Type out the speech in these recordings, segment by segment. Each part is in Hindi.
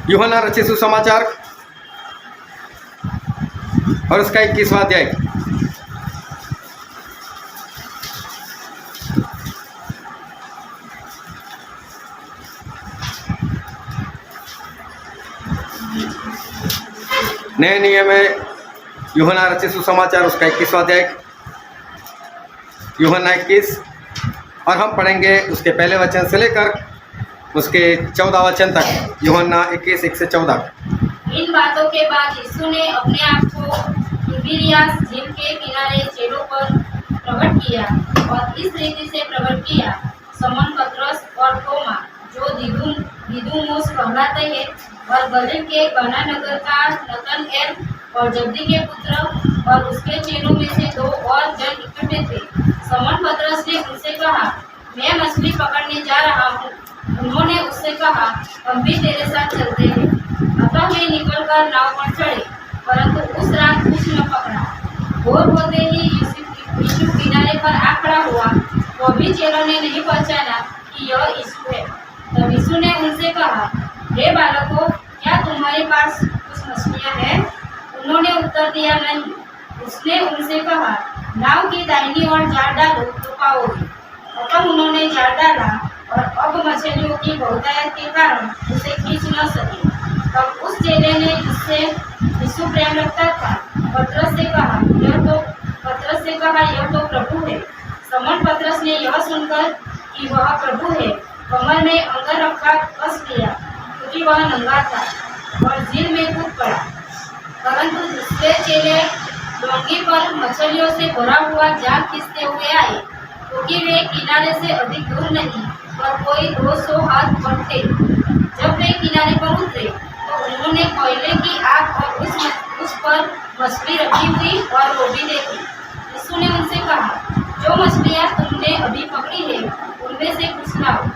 यूहन्ना रचित सुसमाचार और उसका 21वां अध्याय। नए नियम में यूहन्ना रचित सुसमाचार उसका 21वां अध्याय, यूहन्ना 21, और हम पढ़ेंगे उसके पहले वचन से लेकर उसके 14 वचन तक। यूहन्ना 21, 1 से 14। इन बातों के बाद यीशु ने अपने आप को तिबिरियास झील के किनारे चेलों पर प्रकट किया और इस रीति से प्रकट किया। समौन पतरस और थोमा, जो दिदुमुस कहलाते हैं, और गलील के काना नगर का नतनएल और जब्दी के पुत्र और उसके चेलों में से 2 और जन इकट्ठे थे। समौन पतरस ने उनसे कहा, मैं मछली पकड़ने जा रहा हूँ। उन्होंने उससे कहा, हम भी तेरे साथ चलते हैं। अतः वे निकलकर नाव पर चढ़े, परंतु उस रात कुछ न पकड़ा। भोर होते ही यीशु किनारे पर आ खड़ा हुआ, तो भी चेलों ने नहीं पहचाना कि यह यीशु है। तब यीशु ने उनसे कहा, हे बालकों, क्या तुम्हारे पास कुछ मछलियाँ हैं? उन्होंने उत्तर दिया, नहीं। उसने उनसे कहा, नाव की दाहिनी ओर जाल डालो तो पाओगे। अतः उन्होंने जाल डाला और अब मछलियों की बहुतायत के कारण उसे खींच न सके। तब उस चेले ने, जिससे यीशु प्रेम रखता था, पतरस से कहा, यह तो प्रभु है। समौन पतरस ने यह सुनकर कि वह प्रभु है, कमर में अंगर रखा कस लिया, क्योंकि वह नंगा था, और झील में कूद पड़ा। परंतु दूसरे चेले डोंगी पर मछलियों से भरा हुआ जाल खींचते हुए आए, क्योंकि वे किनारे से अधिक दूर नहीं पर कोई 200 हाथ पर थे। जब वे किनारे पर उतरे तो उन्होंने कोयले की आग और उस पर मछली रखी हुई और रोटी देखी। यीशु ने उनसे कहा, जो मछलियाँ तुमने अभी पकड़ी है, उनमें से कुछ लाओ।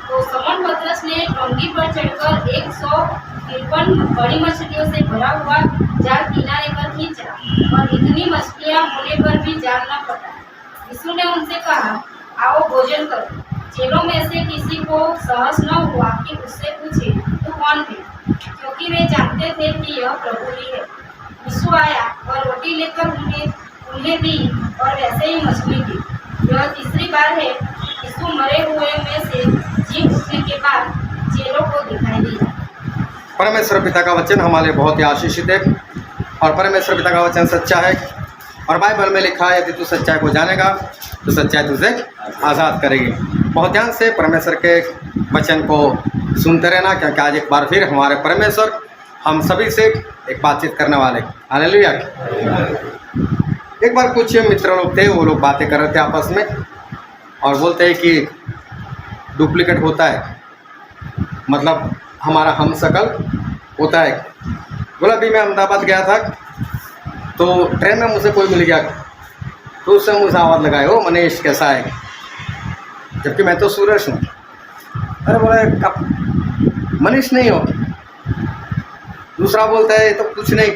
तो समौन पतरस ने डोंगी पर चढ़कर 153 बड़ी मछलियों से भरा हुआ जाल किनारे पर खींचा, और इतनी मछलियाँ होने पर भी जाल न फटा। यीशु ने उनसे कहा, आओ भोजन करो। चेलों में से किसी को साहस न हुआ कि उससे पूछे, तू कौन है? क्योंकि वे जानते थे कि यह प्रभु ही है। यीशु आया और रोटी लेकर उन्हें दी, और वैसे ही मछली दी। यह तीसरी बार है यीशु मरे हुए में से जी उठने के बाद चेलों को दिखाई दिया। परमेश्वर पिता का वचन हमारे बहुत ही आशीषित है, और परमेश्वर पिता का वचन सच्चा है, और बाइबल में लिखा है, यदि तू सच्चाई को जानेगा तो सच्चाई तुझे आज़ाद करेगी। बहुत ध्यान से परमेश्वर के वचन को सुनते रहना, क्योंकि आज एक बार फिर हमारे परमेश्वर हम सभी से एक बातचीत करने वाले। हालेलुया। एक बार कुछ मित्र लोग थे, वो लोग बातें कर रहे थे आपस में, और बोलते हैं कि डुप्लीकेट होता है, मतलब हमारा हम शकल होता है। बोला, अभी मैं अहमदाबाद गया था तो ट्रेन में मुझे कोई मिल गया, तो उससे मुझे आवाज़ लगाए, ओ मनीष कैसा है, जबकि मैं तो सूरज हूँ। अरे बोला, कब मनीष नहीं हो? दूसरा बोलता है, तो कुछ नहीं,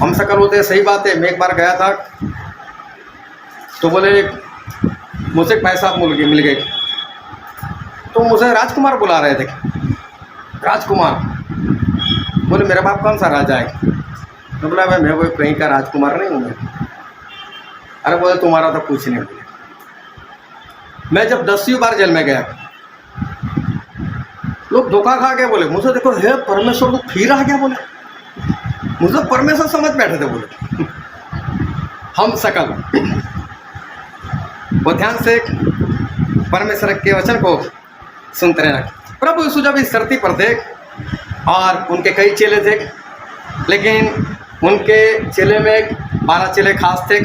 हम शकल होते हैं। सही बात है। मैं एक बार गया था तो बोले, मुझे पैसा मिल गए, तो मुझे राजकुमार बुला रहे थे। राजकुमार बोले, मेरा बाप कौन सा राजा है? तो बोला, मैं कोई कहीं का राजकुमार नहीं हूँ मैं। अरे बोले, तुम्हारा तो कुछ नहीं। मैं जब 10वीं बार जेल में गया, लोग धोखा खा के बोले, मुझे देखो, हे परमेश्वर, तो फिर आ गया। बोले, मुझे परमेश्वर समझ बैठे थे। बोले, हम शकल। वो ध्यान से परमेश्वर के वचन को सुनते रहना। प्रभु यीशु जब इस धरती पर थे, और उनके कई चेले थे, लेकिन उनके चेले में 12 चेले खास थे,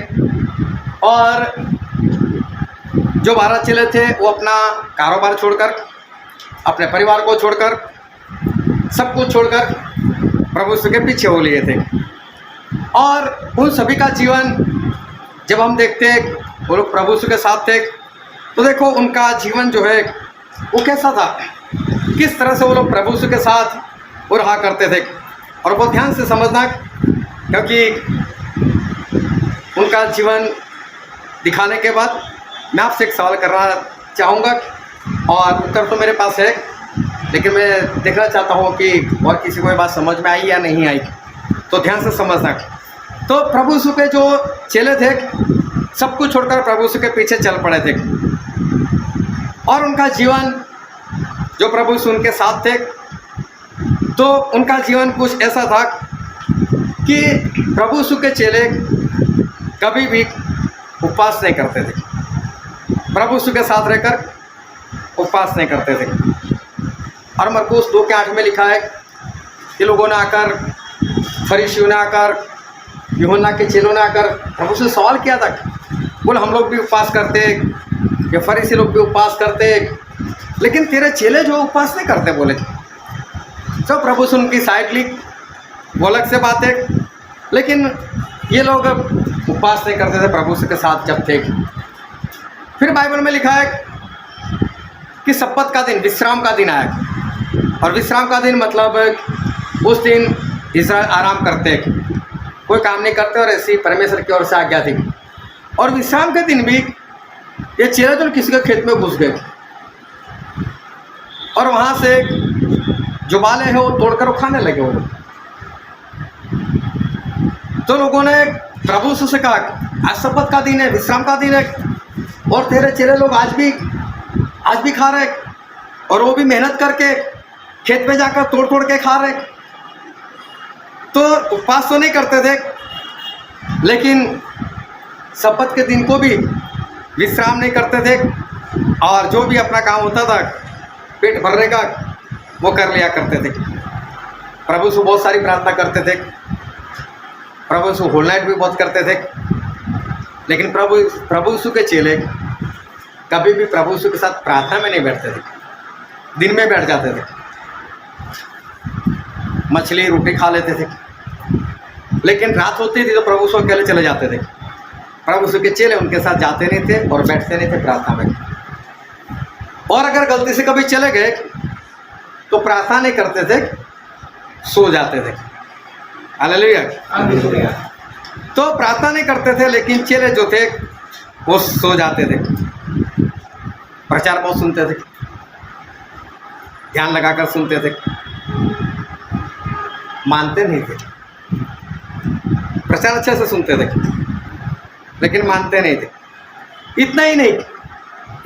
और जो 12 चेले थे वो अपना कारोबार छोड़कर, अपने परिवार को छोड़कर, सब कुछ छोड़कर प्रभु यीशु के पीछे हो लिए थे। और उन सभी का जीवन जब हम देखते वो लोग प्रभु यीशु के साथ थे, तो देखो उनका जीवन जो है वो कैसा था, किस तरह से वो लोग प्रभु यीशु के साथ वो रहा करते थे। और बहुत ध्यान से समझना, क्योंकि उनका जीवन दिखाने के बाद मैं आपसे एक सवाल करना चाहूँगा, और उत्तर तो मेरे पास है, लेकिन मैं देखना चाहता हूँ कि और किसी को ये बात समझ में आई या नहीं आई, तो ध्यान से समझना। तो प्रभु यीशु के जो चेले थे सब कुछ छोड़कर प्रभु यीशु के पीछे चल पड़े थे, और उनका जीवन जो प्रभु यीशु उनके साथ थे, तो उनका जीवन कुछ ऐसा था कि प्रभु यीशु के चेले कभी भी उपवास नहीं करते थे। प्रभु यीशु के साथ रहकर उपवास नहीं करते थे। और मरकुस 2:8 में लिखा है कि लोगों ने आकर, फरीसियों ने आकर, यूहन्ना के चेलों ने आकर प्रभु से सवाल किया था, बोल हम लोग भी उपवास करते, ये फरीसी लोग भी उपवास करते, लेकिन तेरे चेले जो उपवास नहीं करते बोले। तो प्रभु से उनकी साइड ली, वो अलग से बात है, लेकिन ये लोग उपवास नहीं करते थे प्रभु के साथ जब थे। फिर बाइबल में लिखा है कि सब्बत का दिन, विश्राम का दिन आया, और विश्राम का दिन मतलब उस दिन इस्राएल आराम करते, कोई काम नहीं करते, और ऐसी परमेश्वर की ओर से आज्ञा थी। और विश्राम के दिन भी ये चेले तो किसी के खेत में घुस गए, और वहाँ से जो बाले हैं वो तोड़कर वो खाने लगे वो लोग। तो लोगों ने प्रभु से कहा, आज सब्बत का दिन है, विश्राम का दिन है, और तेरे चेले लोग आज भी खा रहे, और वो भी मेहनत करके खेत में जाकर तोड़ तोड़ के खा रहे। तो उपवास तो नहीं करते थे, लेकिन सब्बत के दिन को भी विश्राम नहीं करते थे, और जो भी अपना काम होता था पेट भरने का वो कर लिया करते थे। प्रभु से बहुत सारी प्रार्थना करते थे, प्रभु यीशु होल नाइट भी बहुत करते थे, लेकिन प्रभु यीशु के चेले कभी भी प्रभु यीशु के साथ प्रार्थना में नहीं बैठते थे, दिन में बैठ जाते थे, मछली रोटी खा लेते थे, लेकिन रात होती थी तो प्रभु यीशु अकेले चले जाते थे। प्रभु यीशु के चेले उनके साथ जाते नहीं थे और बैठते नहीं थे प्रार्थना में। और अगर गलती से कभी चले गए तो प्रार्थना नहीं करते थे, सो जाते थे। हालेलुया। तो प्रार्थना नहीं करते थे, लेकिन चेले जो थे वो सो जाते थे। प्रचार बहुत सुनते थे, ध्यान लगाकर सुनते थे, मानते नहीं थे। प्रचार अच्छे से सुनते थे, लेकिन मानते नहीं थे। इतना ही नहीं,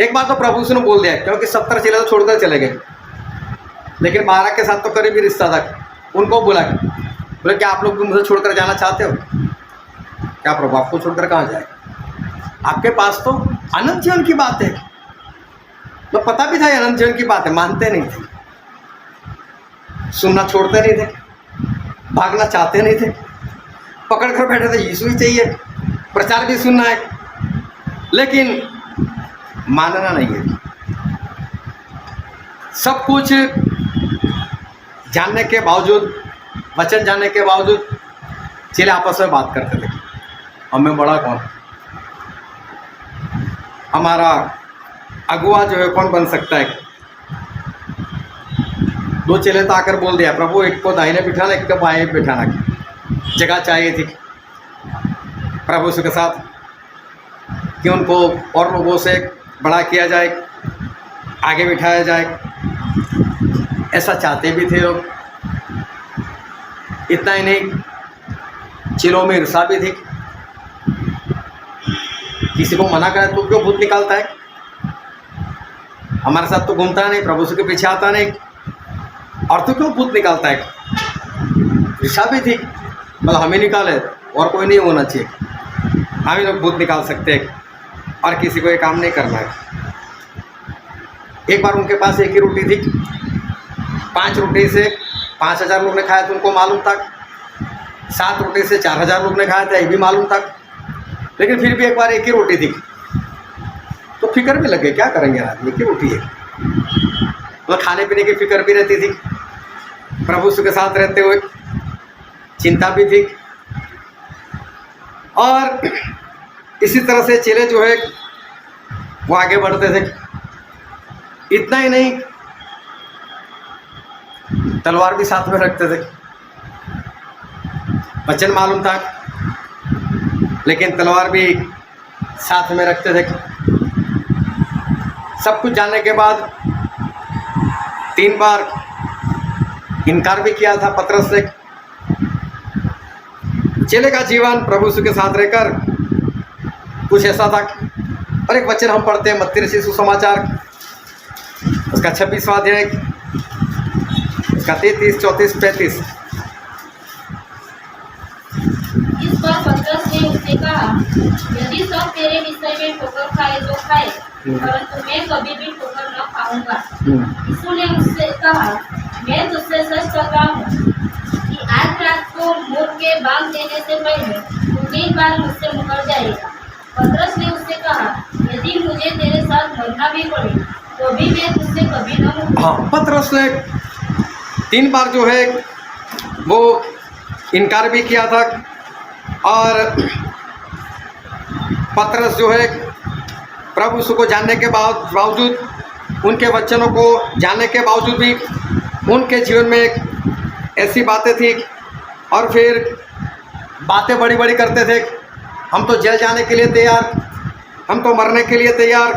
एक बार तो प्रभु ने बोल दिया, क्योंकि 70 चेले तो छोड़कर चले गए, लेकिन 12 के साथ तो करीबी रिश्ता था। उनको बोला, बोले क्या आप लोग भी मुझे छोड़कर जाना चाहते हो? क्या प्रभु आपको छोड़कर कहाँ जाए? आपके पास तो अनंत जीवन की बात है। तो पता भी था अनंत जीवन की बात है, मानते नहीं थे, सुनना छोड़ते नहीं थे, भागना चाहते नहीं थे, पकड़ कर बैठे थे, यीशु ही चाहिए, प्रचार भी सुनना है, लेकिन मानना नहीं है। सब कुछ जानने के बावजूद, वचन जानने के बावजूद चेले आपस में बात करते थे, हमें बड़ा कौन, हमारा अगुआ जो है कौन बन सकता है। 2 चेले तो आकर बोल दिया, प्रभु एक को दाहिने बिठाना, एक को बाएं बिठाना, जगह चाहिए थी प्रभु के साथ कि उनको और लोगों से बड़ा किया जाए, आगे बिठाया जाए, ऐसा चाहते भी थे लोग। इतना ही नहीं, चेलों में ईर्ष्या भी थी। किसी को मना करे तो क्यों भूत निकालता है, हमारे साथ तो घूमता नहीं, प्रभु के पीछे आता नहीं, और तो क्यों भूत निकालता है। ईर्ष्या भी थी, मतलब हमें निकाले और कोई नहीं होना चाहिए, हम ही लोग भूत निकाल सकते हैं, और किसी को ये काम नहीं करना है। एक बार उनके पास एक ही रोटी थी, 5 रोटी से 5000 लोग ने खाया था, उनको मालूम था। 7 रोटी से 4000 लोग ने खाया था, ये भी मालूम था। लेकिन फिर भी एक बार एक ही रोटी थी, तो फिक्र भी लग गई, क्या करेंगे यार, एक ही रोटी है, मतलब खाने पीने की फिक्र भी रहती थी, प्रभु के साथ रहते हुए चिंता भी थी। और इसी तरह से चेले जो है वो आगे बढ़ते थे। इतना ही नहीं, तलवार भी साथ में रखते थे। वचन मालूम था, लेकिन तलवार भी साथ में रखते थे। सब कुछ जानने के बाद 3 बार इनकार भी किया था पतरस ने। चेले का जीवन प्रभु यीशु के साथ रहकर कुछ ऐसा था। और एक वचन हम पढ़ते हैं मत्ती रचित सुसमाचार उसका 26वां अध्याय, उसका 33, 34, 35। इस पर पतरस ने उससे कहा, यदि सब तेरे विषय में ठोकर खाए तो खाए, परंतु मैं कभी भी ठोकर न खाऊंगा। यीशु ने उससे कहा, मैं तुझसे सच कहता हूँ कि आज रात को मोर के बांग देने से पहले तू 3 बार मुझसे मुकर जाएगा। पतरस ने उससे कहा, यदि मुझे तेरे साथ मरना भी पड़े तो भी मैं तुझसे कभी न मुकरूंगा। हाँ, पतरस ने 3 बार जो है वो इनकार भी किया था। और पतरस जो है प्रभु यीशु को जानने के बावजूद, उनके वचनों को जानने के बावजूद भी उनके जीवन में एक ऐसी बातें थी और फिर बातें बड़ी बड़ी करते थे। हम तो जेल जाने के लिए तैयार, हम तो मरने के लिए तैयार,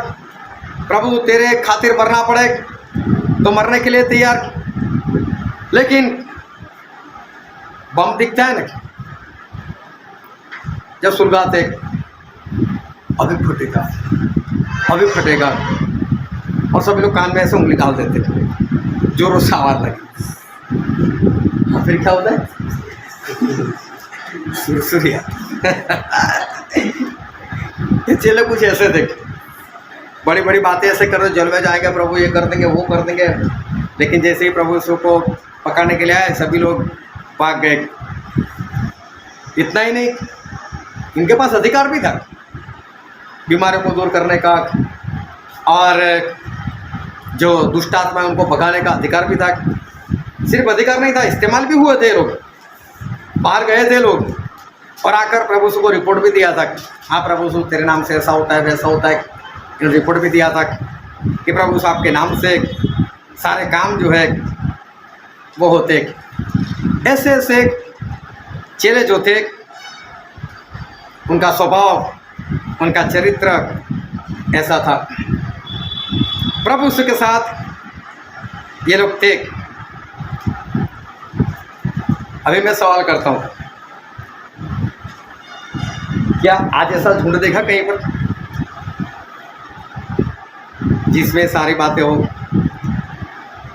प्रभु तेरे खातिर मरना पड़े तो मरने के लिए तैयार। लेकिन बम दिखता है ना, जब सुलगाते अभी फटेगा, अभी फटेगा, और सभी लोग कान में ऐसे उंगली डाल देते थे, जोरों से आवाज लगी। हाँ, फिर क्या होता है? सुरसुरिया। ये चेले कुछ ऐसे थे, बड़ी बड़ी बातें ऐसे कर रहे, जल में जाएंगे प्रभु, ये कर देंगे, वो कर देंगे। लेकिन जैसे ही प्रभु यीशु को पकड़ने के लिए आए, सभी लोग भाग गए। इतना ही नहीं, इनके पास अधिकार भी था बीमारियों को दूर करने का, और जो दुष्ट आत्मा है उनको भगाने का अधिकार भी था। सिर्फ अधिकार नहीं था, इस्तेमाल भी हुए थे। लोग बाहर गए थे लोग, और आकर प्रभु यीशु को रिपोर्ट भी दिया था। हाँ प्रभु यीशु, तेरे नाम से ऐसा होता है, वैसा होता है। इन्होंने रिपोर्ट भी दिया था कि प्रभु यीशु आपके नाम से सारे काम जो है वो होते। ऐसे ऐसे चेले जो थे, उनका स्वभाव, उनका चरित्र ऐसा था। प्रभु यीशु के साथ ये लोग थे। अभी मैं सवाल करता हूँ, क्या आज ऐसा झुंड देखा कहीं पर जिसमें सारी बातें हो,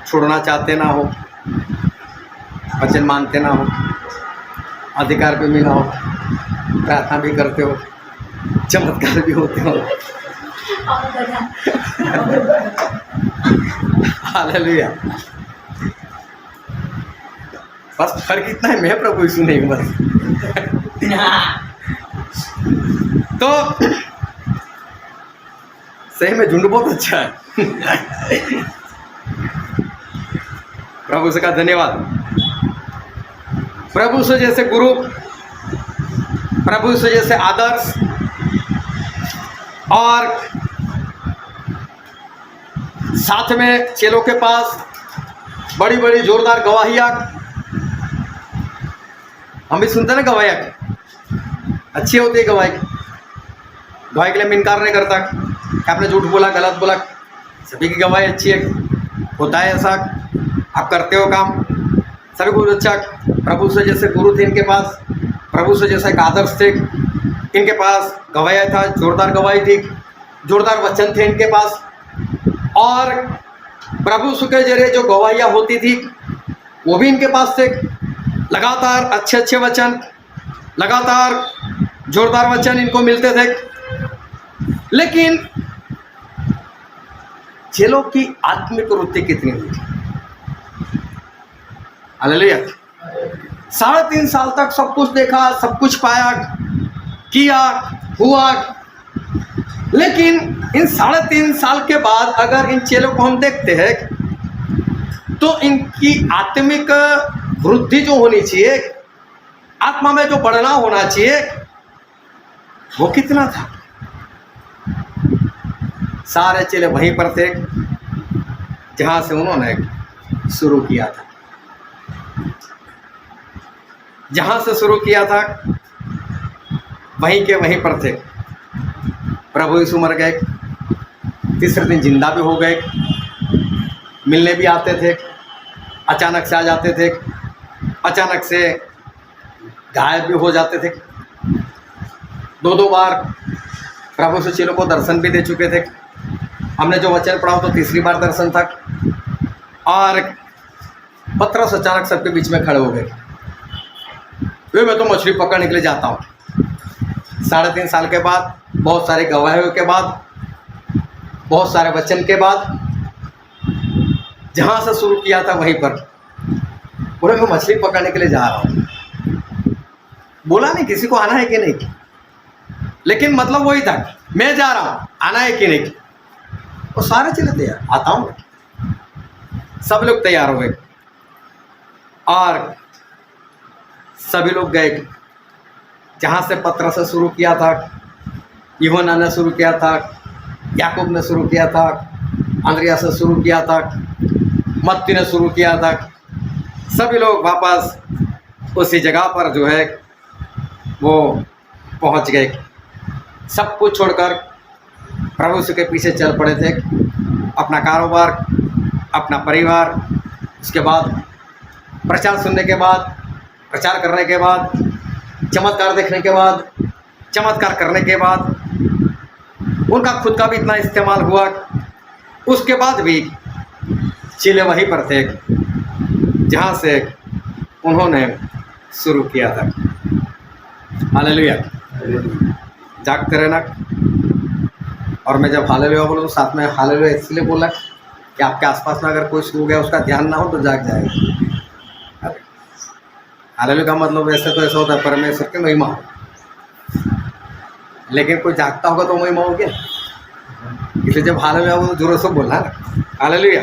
छोड़ना चाहते ना हो, वचन मानते ना हो, अधिकार भी मिला हो, प्रार्थना भी करते हो, चमत्कार भी होते हो? हालेलुया। बस फर्क इतना है, मैं प्रभु यीशु नहीं हूँ बस। तो सही में झुंड बहुत अच्छा है। प्रभु से का धन्यवाद। प्रभु से जैसे गुरु, प्रभु से जैसे आदर्श, और साथ में चेलों के पास बड़ी बड़ी जोरदार गवाहियाँ। हम भी सुनते हैं ना गवाहियाँ, अच्छी होती है गवाही। गवाही के लिए मैं इनकार नहीं करता कि आपने झूठ बोला, गलत बोला, सभी की गवाही अच्छी है, होता है ऐसा, आप करते हो काम, सभी कुछ अच्छा। प्रभु से जैसे गुरु थे इनके पास, प्रभु से जैसा एक आदर्श थे इनके पास, गवाहियाँ था, जोरदार गवाही थी, जोरदार वचन थे इनके पास। और प्रभु यीशु के जरिए जो गवाहियाँ होती थी वो भी इनके पास थे। लगातार अच्छे अच्छे वचन, लगातार जोरदार वचन इनको मिलते थे। लेकिन चेलों की आत्मिक वृत्ति कितनी हुई थी? हालेलुया। 3.5 साल तक सब कुछ देखा, सब कुछ पाया, किया, हुआ। लेकिन इन 3.5 साल के बाद अगर इन चेलों को हम देखते हैं तो इनकी आत्मिक वृद्धि जो होनी चाहिए, आत्मा में जो बढ़ना होना चाहिए, वो कितना था? सारे चेले वहीं पर थे जहां से उन्होंने शुरू किया था। जहां से शुरू किया था वहीं के वहीं पर थे। प्रभु यीशु मर गए, तीसरे दिन जिंदा भी हो गए, मिलने भी आते थे, अचानक से आ जाते थे, अचानक से गायब भी हो जाते थे। दो दो बार प्रभु से चेलों को दर्शन भी दे चुके थे। हमने जो वचन पढ़ा तो तीसरी बार दर्शन था। और पतरस अचानक सबके बीच में खड़े हो गए। वे मैं तो मछली पकड़ने के लिए जाता हूँ। 3.5 साल के बाद, बहुत सारे गवाहियों के बाद, बहुत सारे वचन के बाद, जहाँ से शुरू किया था वहीं पर बोले मैं मछली पकड़ने के लिए जा रहा हूँ। बोला नहीं किसी को आना है कि नहीं, लेकिन मतलब वही था, मैं जा रहा हूँ, आना है कि नहीं। वो सारे चले तैयार, आता हूँ। सब लोग तैयार हो गए और सभी लोग गए। जहाँ से पतरस से शुरू किया था, यूहन्ना ने शुरू किया था, याकूब ने शुरू किया था, अंद्रियास से शुरू किया था, मत्ती ने शुरू किया था, सभी लोग वापस उसी जगह पर जो है वो पहुंच गए। सब कुछ छोड़कर प्रभु के पीछे चल पड़े थे। अपना कारोबार, अपना परिवार, उसके बाद प्रचार सुनने के बाद, प्रचार करने के बाद, चमत्कार देखने के बाद, चमत्कार करने के बाद उनका खुद का भी इतना इस्तेमाल हुआ। उसके बाद भी चेले वहीं पर थे जहाँ से उन्होंने शुरू किया था। हालेलुया। जागते रहना। और मैं जब हालेलुया बोलूँ तो साथ में हालेलुया इसलिए बोला कि आपके आसपास में अगर कोई सो गया, उसका ध्यान ना हो तो जाग जाएगा। हालेलुया का मतलब वैसे तो ऐसा होता है परमेश्वर की महिमा हो, लेकिन कोई जागता होगा तो महिमा हो गया। इसलिए जब हालेलुया वो जोरों से बोलना ना, हालेलुया,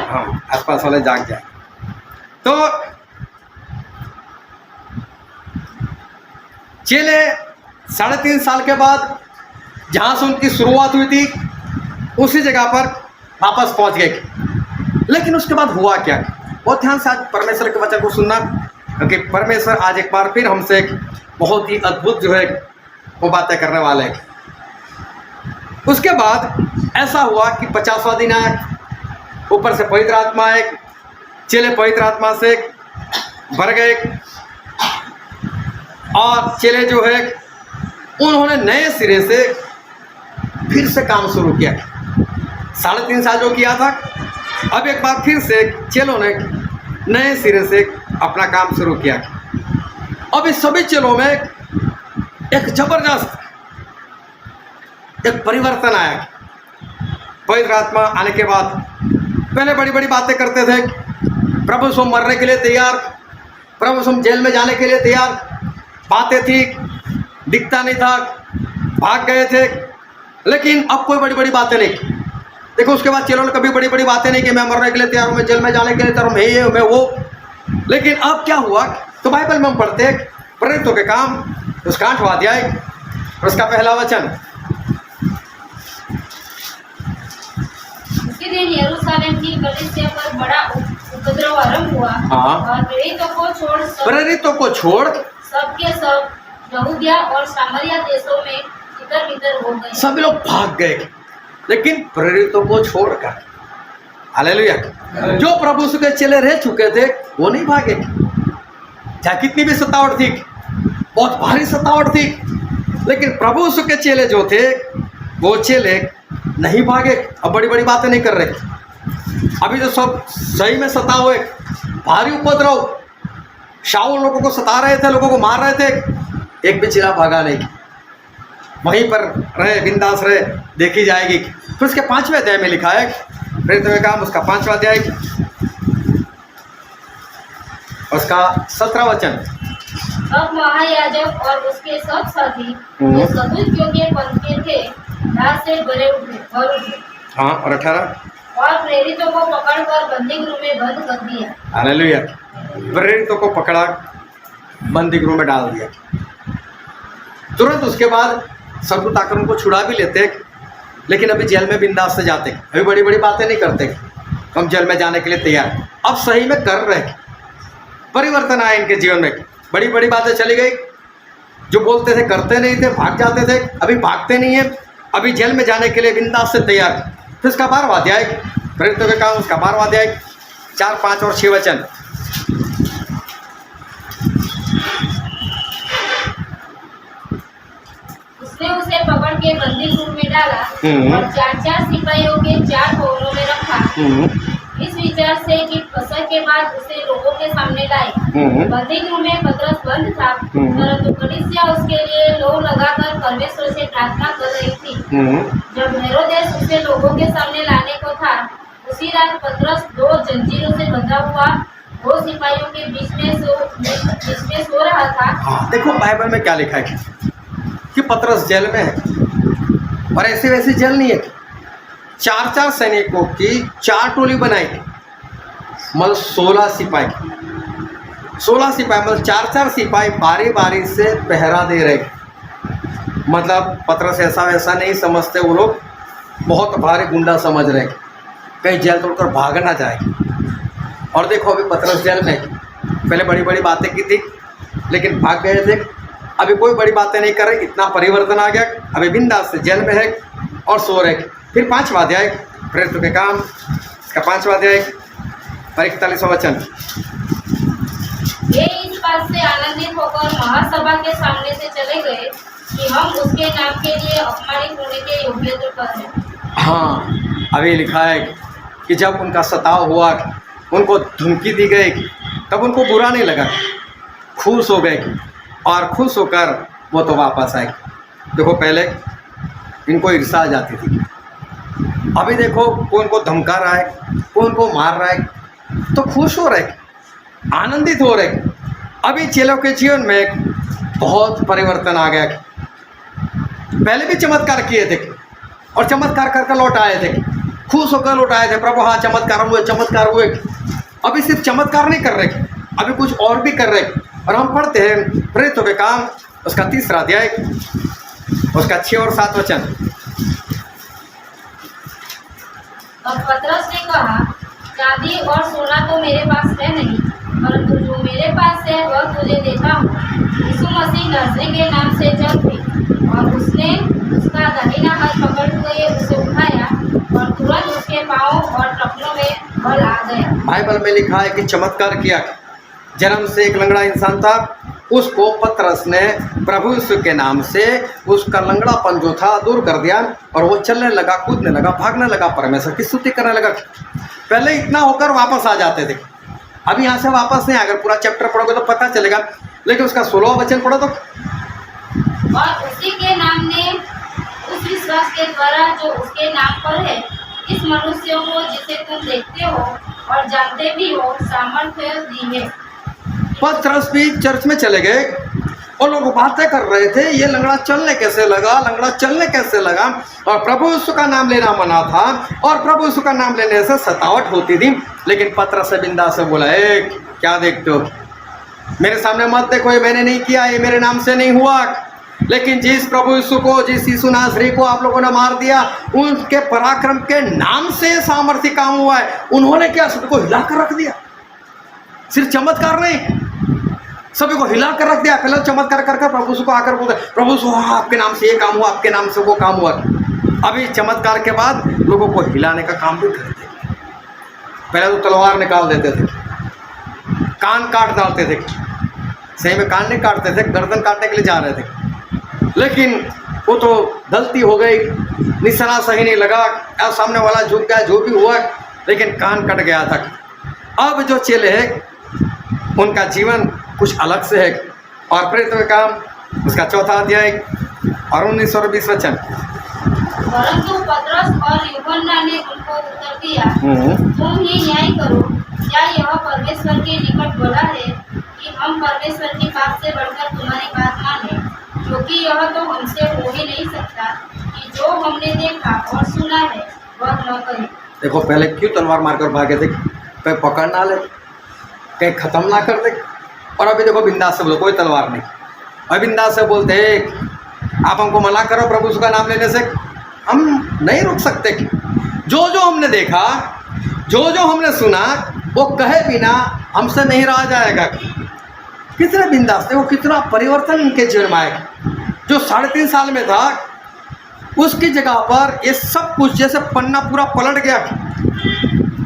हाँ, आसपास वाले जाग जाए। तो चेले 3.5 साल के बाद जहाँ से उनकी शुरुआत हुई थी उसी जगह पर वापस पहुँच गए। लेकिन उसके बाद हुआ क्या? बहुत ध्यान से आज परमेश्वर के वचन को सुनना, क्योंकि परमेश्वर आज एक बार फिर हमसे एक बहुत ही अद्भुत जो है वो बातें करने वाले हैं। उसके बाद ऐसा हुआ कि 50वां दिन आया, ऊपर से पवित्र आत्मा आए, चेले पवित्र आत्मा से भर गए और चेले जो है उन्होंने नए सिरे से फिर से काम शुरू किया। 3.5 साल जो किया था, अब एक बार फिर से चेलों ने नए सिरे से अपना काम शुरू किया। अब इस सभी चेलों में एक जबरदस्त एक परिवर्तन आया। पवित्र आत्मा आने के बाद पहले बड़ी बड़ी बातें करते थे, प्रभु से मरने के लिए तैयार, प्रभु से जेल में जाने के लिए तैयार, बातें थी, दिखता नहीं था, भाग गए थे। लेकिन अब कोई बड़ी बड़ी बातें नहीं। देखो उसके बाद चेलों ने कभी बड़ी बड़ी बातें नहीं कि मैं मरने के लिए तैयार हूँ, मैं जेल में जाने के लिए तैयार हूँ, मैं ये मैं वो। लेकिन अब क्या हुआ? तो बाइबल में हम पढ़ते हैं प्रेरितों के काम उसका 8वां अध्याय और उसका पहला वचन। उसी दिन यरूशलेम की कलीसिया पर बड़ा उपद्रव आरंभ हुआ। हाँ। और प्रेरितों को छोड़ सबके सब यहूदिया और सामरिया देशों में इधर उधर हो गए। सभी लोग भाग गए, लेकिन प्रेरितों को छोड़कर। हालेलुया। जो प्रभु के चेले रह चुके थे वो नहीं भागे, चाहे कितनी भी सतावट थी, बहुत भारी सतावट थी, लेकिन प्रभु के चेले जो थे वो चेले नहीं भागे। अब बड़ी बड़ी बातें नहीं कर रहे। अभी तो सब सही में सता हुए, भारी उपद्रव, शाऊल लोगों को सता रहे थे, लोगों को मार रहे थे, एक भी चेला भागा नहीं, वहीं पर रहे, बिंदास रहे, देखी जाएगी। फिर उसके 5वें अध्याय में लिखा है, प्रेरितों के काम उसका 5वां अध्याय उसका 17वां वचन। अब महायाजक और उसके सब साथी जो सदूकियों के पंथ के थे रात से भर उठे। हाँ, और 18। और प्रेरितों को पकड़कर बंदी गृह में बंद कर दिया। हालेलुया। प्रेरितों को पकड़ा, बंदी गृह में डाल दिया। तुरंत उसके बाद सब आकर उनको छुड़ा भी लेते, लेकिन अभी जेल में बिंदास से जाते, अभी बड़ी बड़ी बातें नहीं करते, हम जेल में जाने के लिए तैयार। अब सही में कर रहे, परिवर्तन आया इनके जीवन में, बड़ी बड़ी बातें चली गई। जो बोलते थे करते नहीं थे, भाग जाते थे, अभी भागते नहीं है, अभी जेल में जाने के लिए बिंदास से तैयार। फिर उसका 12वां अध्याय, प्रेरितों के काम उसका 12वां अध्याय 4, 5 और 6 वचन। उसने उसे पकड़ के बंदी गृह में डाला और 4-4 सिपाहियों के 4 कोनों में रखा, इस विचार से कि फसह के बाद उसे लोगों के सामने लाए। बंदी गृह में पतरस बंद था, परंतु कलीसिया उसके लिए लोग लगाकर परमेश्वर से प्रार्थना कर रही थी। जब हेरोदेस उसे लोगों के सामने लाने को था, उसी रात पतरस 2 जंजीरों से बंधा हुआ 2 सिपाहियों के बीच में सो रहा था। हाँ, देखो बाइबल में क्या लिखा है कि पतरस जेल में है, और ऐसी वैसी जेल नहीं है। 4-4 सैनिकों की 4 टोली बनाई थी, मतलब 16 सिपाही, 16 सिपाही, मतलब 4-4 सिपाही बारी बारी से पहरा दे रहे। मतलब पतरस ऐसा वैसा नहीं समझते वो लोग, बहुत भारी गुंडा समझ रहे, कहीं जेल तोड़कर भाग ना जाए। और देखो अभी पतरस जेल में, पहले बड़ी बड़ी बातें की थी लेकिन भाग गए थे, अभी कोई बड़ी बातें नहीं कर रहे, इतना परिवर्तन आ गया, अभी बिंदास से जेल में है और सो रहे। फिर 5वां अध्याय प्रेरितों के काम, इसका 5वां अध्याय और 41वां वचन। ये इस बात से आनंदित होकर महासभा के सामने से चले गए कि हम उसके नाम के लिए अपमानित होने के योग्य तो कर हैं। हाँ, अभी लिखा है कि जब उनका सताव हुआ, उनको धमकी दी गई, तब उनको बुरा नहीं लगा, खुश हो गए, और खुश होकर वो तो वापस आए। देखो पहले इनको ईर्ष्या आ जाती थी, अभी देखो कोई उनको धमका रहा है, कोई उनको मार रहा है, तो खुश हो रहे, आनंदित हो रहे। अभी चेलों के जीवन में बहुत परिवर्तन आ गया। पहले भी चमत्कार किए थे और चमत्कार कर लौट आए थे, खुश होकर लौट आए थे, प्रभु हाँ चमत्कार हुए, चमत्कार हुए। अभी सिर्फ चमत्कार नहीं कर रहे, अभी कुछ और भी कर रहे। और हम पढ़ते हैं प्रेरितों के काम, उसका 3रा अध्याय, उसका 6 और 7 वचन। और पतरस ने कहा, चांदी और सोना तो मेरे पास है नहीं, परंतु जो मेरे पास है वह तुझे देता हूँ। यीशु मसीह नाज़री के नाम से चल पड़ी, और उसने उसका दाहिना हाथ पकड़ के उसे उठाया, और तुरंत उसके पाँव और टखनों में बल आ गया। बाइबल में लिखा है कि चमत्कार किया। जन्म से एक लंगड़ा इंसान था, उसको पतरस ने प्रभु यीशु के नाम से उसका लंगड़ापन जो था दूर कर दिया, और वो चलने लगा, कूदने लगा, भागने लगा, परमेश्वर की स्तुति करने लगा। पहले इतना होकर वापस आ जाते थे, अभी यहाँ से वापस नहीं। अगर पूरा चैप्टर पढ़ोगे तो पता चलेगा, लेकिन उसका 16वां वचन पढ़ो तो। और उसी के नाम ने उस विश्वास के द्वारा जो उसके नाम पर है, इस मनुष्यों को जिसे तुम देखते हो और जानते भी हो सामर्थ्य दी है। पतरस भी चर्च में चले गए और लोग बातें कर रहे थे, ये लंगड़ा चलने कैसे लगा, लंगड़ा चलने कैसे लगा। और प्रभु यीशु का नाम लेना मना था, और प्रभु यीशु का नाम लेने से सतावट होती थी। लेकिन पतरस से बिंदास से बोला, क्या देखते हो, मेरे सामने मत देखो, ये मैंने नहीं किया, ये मेरे नाम से नहीं हुआ। लेकिन जिस प्रभु यीशु को, जिस यीशु नासरी को आप लोगों ने मार दिया, उनके पराक्रम के नाम से सामर्थ्य काम हुआ है। उन्होंने क्या सबको हिला कर रख दिया, सिर्फ चमत्कार नहीं, सभी को हिला कर रख दिया। पहले चमत्कार कर प्रभु यीशु को आकर बोलते, प्रभु यीशु आपके नाम से ये काम हुआ, आपके नाम से वो काम हुआ। अभी चमत्कार के बाद लोगों को हिलाने का काम भी करते थे। पहले तो तलवार निकाल देते थे, कान काट डालते थे, सही में कान नहीं काटते थे, गर्दन काटने के लिए जा रहे थे। लेकिन वो तो गलती हो गई, निशाना सही नहीं लगा, अब सामने वाला झुक गया, जो भी हुआ, लेकिन कान कट गया था। अब जो चेले हैं उनका जीवन कुछ अलग से है। और प्रेरितों के काम उसका 4था अध्याय और 19 और 20 वचन। परंतु पतरस और यूहन्ना ने उनको उत्तर दिया, तुम ही न्याय करो, क्या यह परमेश्वर के निकट बड़ा है कि हम परमेश्वर की बात से बढ़कर तुम्हारी बात माने, क्योंकि यह तो हमसे हो ही नहीं सकता कि जो हमने देखा और सुना है वह न करें। देखो पहले क्यों तलवार मारकर भागे थे, कहीं पकड़ ना ले, कहीं ख़त्म ना कर दे। और अभी देखो बिंदास से बोलो, कोई तलवार नहीं, अभी बिंदास से बोलते आप हमको मना करो प्रभु यीशु का नाम लेने से, हम नहीं रुक सकते। जो जो हमने देखा, जो जो हमने सुना, वो कहे बिना हमसे नहीं रहा जाएगा। कितने बिंदास थे वो, कितना परिवर्तन उनके जीवन में आएगा। जो 3.5 साल में था, उसकी जगह पर ये सब कुछ जैसे पन्ना पूरा पलट गया।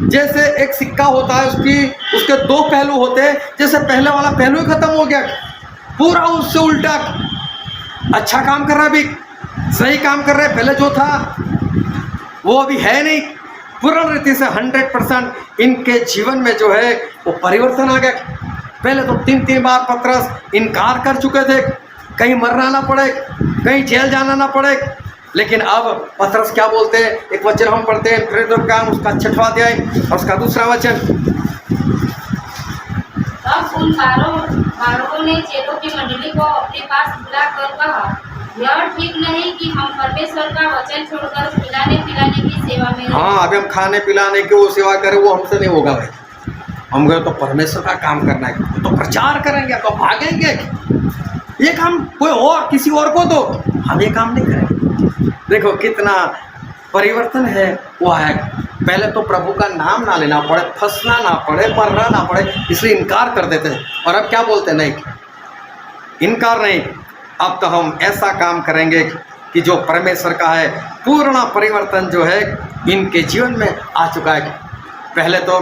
जैसे एक सिक्का होता है, उसके दो पहलू होते हैं, जैसे पहले वाला पहलू ही खत्म हो गया, पूरा उससे उल्टा अच्छा काम कर रहा है, अभी सही काम कर रहा है, पहले जो था वो अभी है नहीं। पूर्ण रीति से 100% इनके जीवन में जो है वो परिवर्तन आ गया। पहले तो 3 बार पतरस इनकार कर चुके थे, कहीं मरना ना पड़े, कहीं जेल जाना ना पड़े, लेकिन अब पतरस क्या बोलते हैं, एक वचन हम पढ़ते हैं प्रेरितों के काम उसका 6वां अध्याय और उसका 2रा वचन। तब उन बारहों ने चेलों की मंडली को अपने पास बुलाकर कहा, यह ठीक नहीं कि हम परमेश्वर का वचन छोड़कर खिलाने पिलाने की सेवा में रहें। हाँ, अभी हम खाने पिलाने की वो सेवा करें, वो हमसे नहीं होगा भाई। हम गए तो परमेश्वर का काम करना है, तो प्रचार करेंगे, तो भागेंगे, ये काम कोई और किसी और को दो, हम ये काम नहीं करेंगे। देखो कितना परिवर्तन है वो है। पहले तो प्रभु का नाम ना लेना पड़े, फंसना ना पड़े, मरना ना पड़े, इसलिए इनकार कर देते हैं। और अब क्या बोलते, नहीं, इनकार नहीं, अब तो हम ऐसा काम करेंगे कि जो परमेश्वर का है। पूर्ण परिवर्तन जो है इनके जीवन में आ चुका है। पहले तो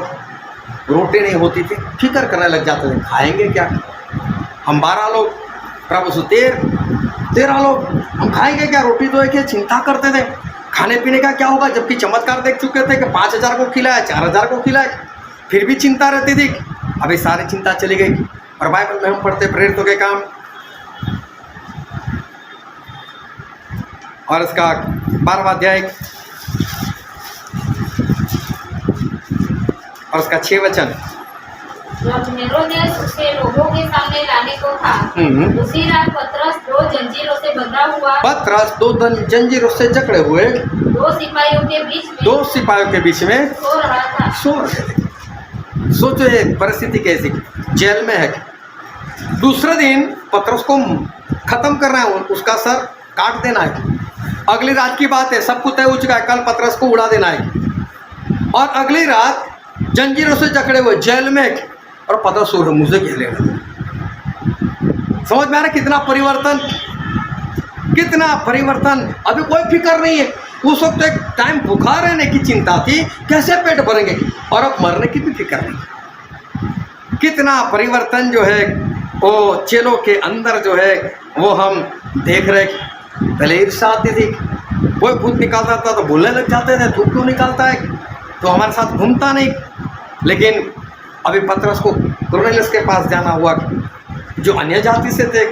रोटी नहीं होती थी, फिक्र करने लग जाते थे, खाएंगे क्या, हम 12 लोग, प्रभु से 13 लोग, हम खाएंगे क्या, रोटी तो एक ही, चिंता करते थे खाने पीने का क्या होगा, जबकि चमत्कार देख चुके थे कि 5000 को खिलाया, 4000 को खिलाया, फिर भी चिंता रहती थी। अभी सारी चिंता चली गई। और बाइबल में हम पढ़ते प्रेरितों के काम और इसका 12वां अध्याय और उसका 6 वचन। जब हेरोदेस उसे लोगों के सामने लाने को था, उसी रात पतरस 2 जंजीरों से बंधा हुआ, पतरस 2 जंजीरों से जकड़े हुए 2 सिपाहियों के बीच में सो रहा था। सो रहे थे। सोचो ये परिस्थिति कैसी, जेल में है। दूसरे दिन पतरस को खत्म करना है, उसका सर काट देना है। अगली रात की बात है, सब कुछ तय हो चुका है, कल पतरस को उड़ा देना है। और अगली रात जंजीरों से जकड़े हुए जेल में, और पतरस सो रहे, मुझे क्या लेना। समझ में आ रहा कितना परिवर्तन, कितना परिवर्तन। अभी कोई फिक्र नहीं है। उस वक्त एक टाइम भूखा रहने की चिंता थी, कैसे पेट भरेंगे, और अब मरने की भी फिक्र नहीं। कितना परिवर्तन जो है वो चेलों के अंदर जो है वो हम देख रहे। पहले ईर्ष्या आती थी, कोई भूत निकालता था तो बोलने लग जाते थे, तू क्यों निकालता है, तो हमारे साथ घूमता नहीं। लेकिन अभी पतरस को कुरनेलियुस के पास जाना हुआ, जो अन्य जाति से थे,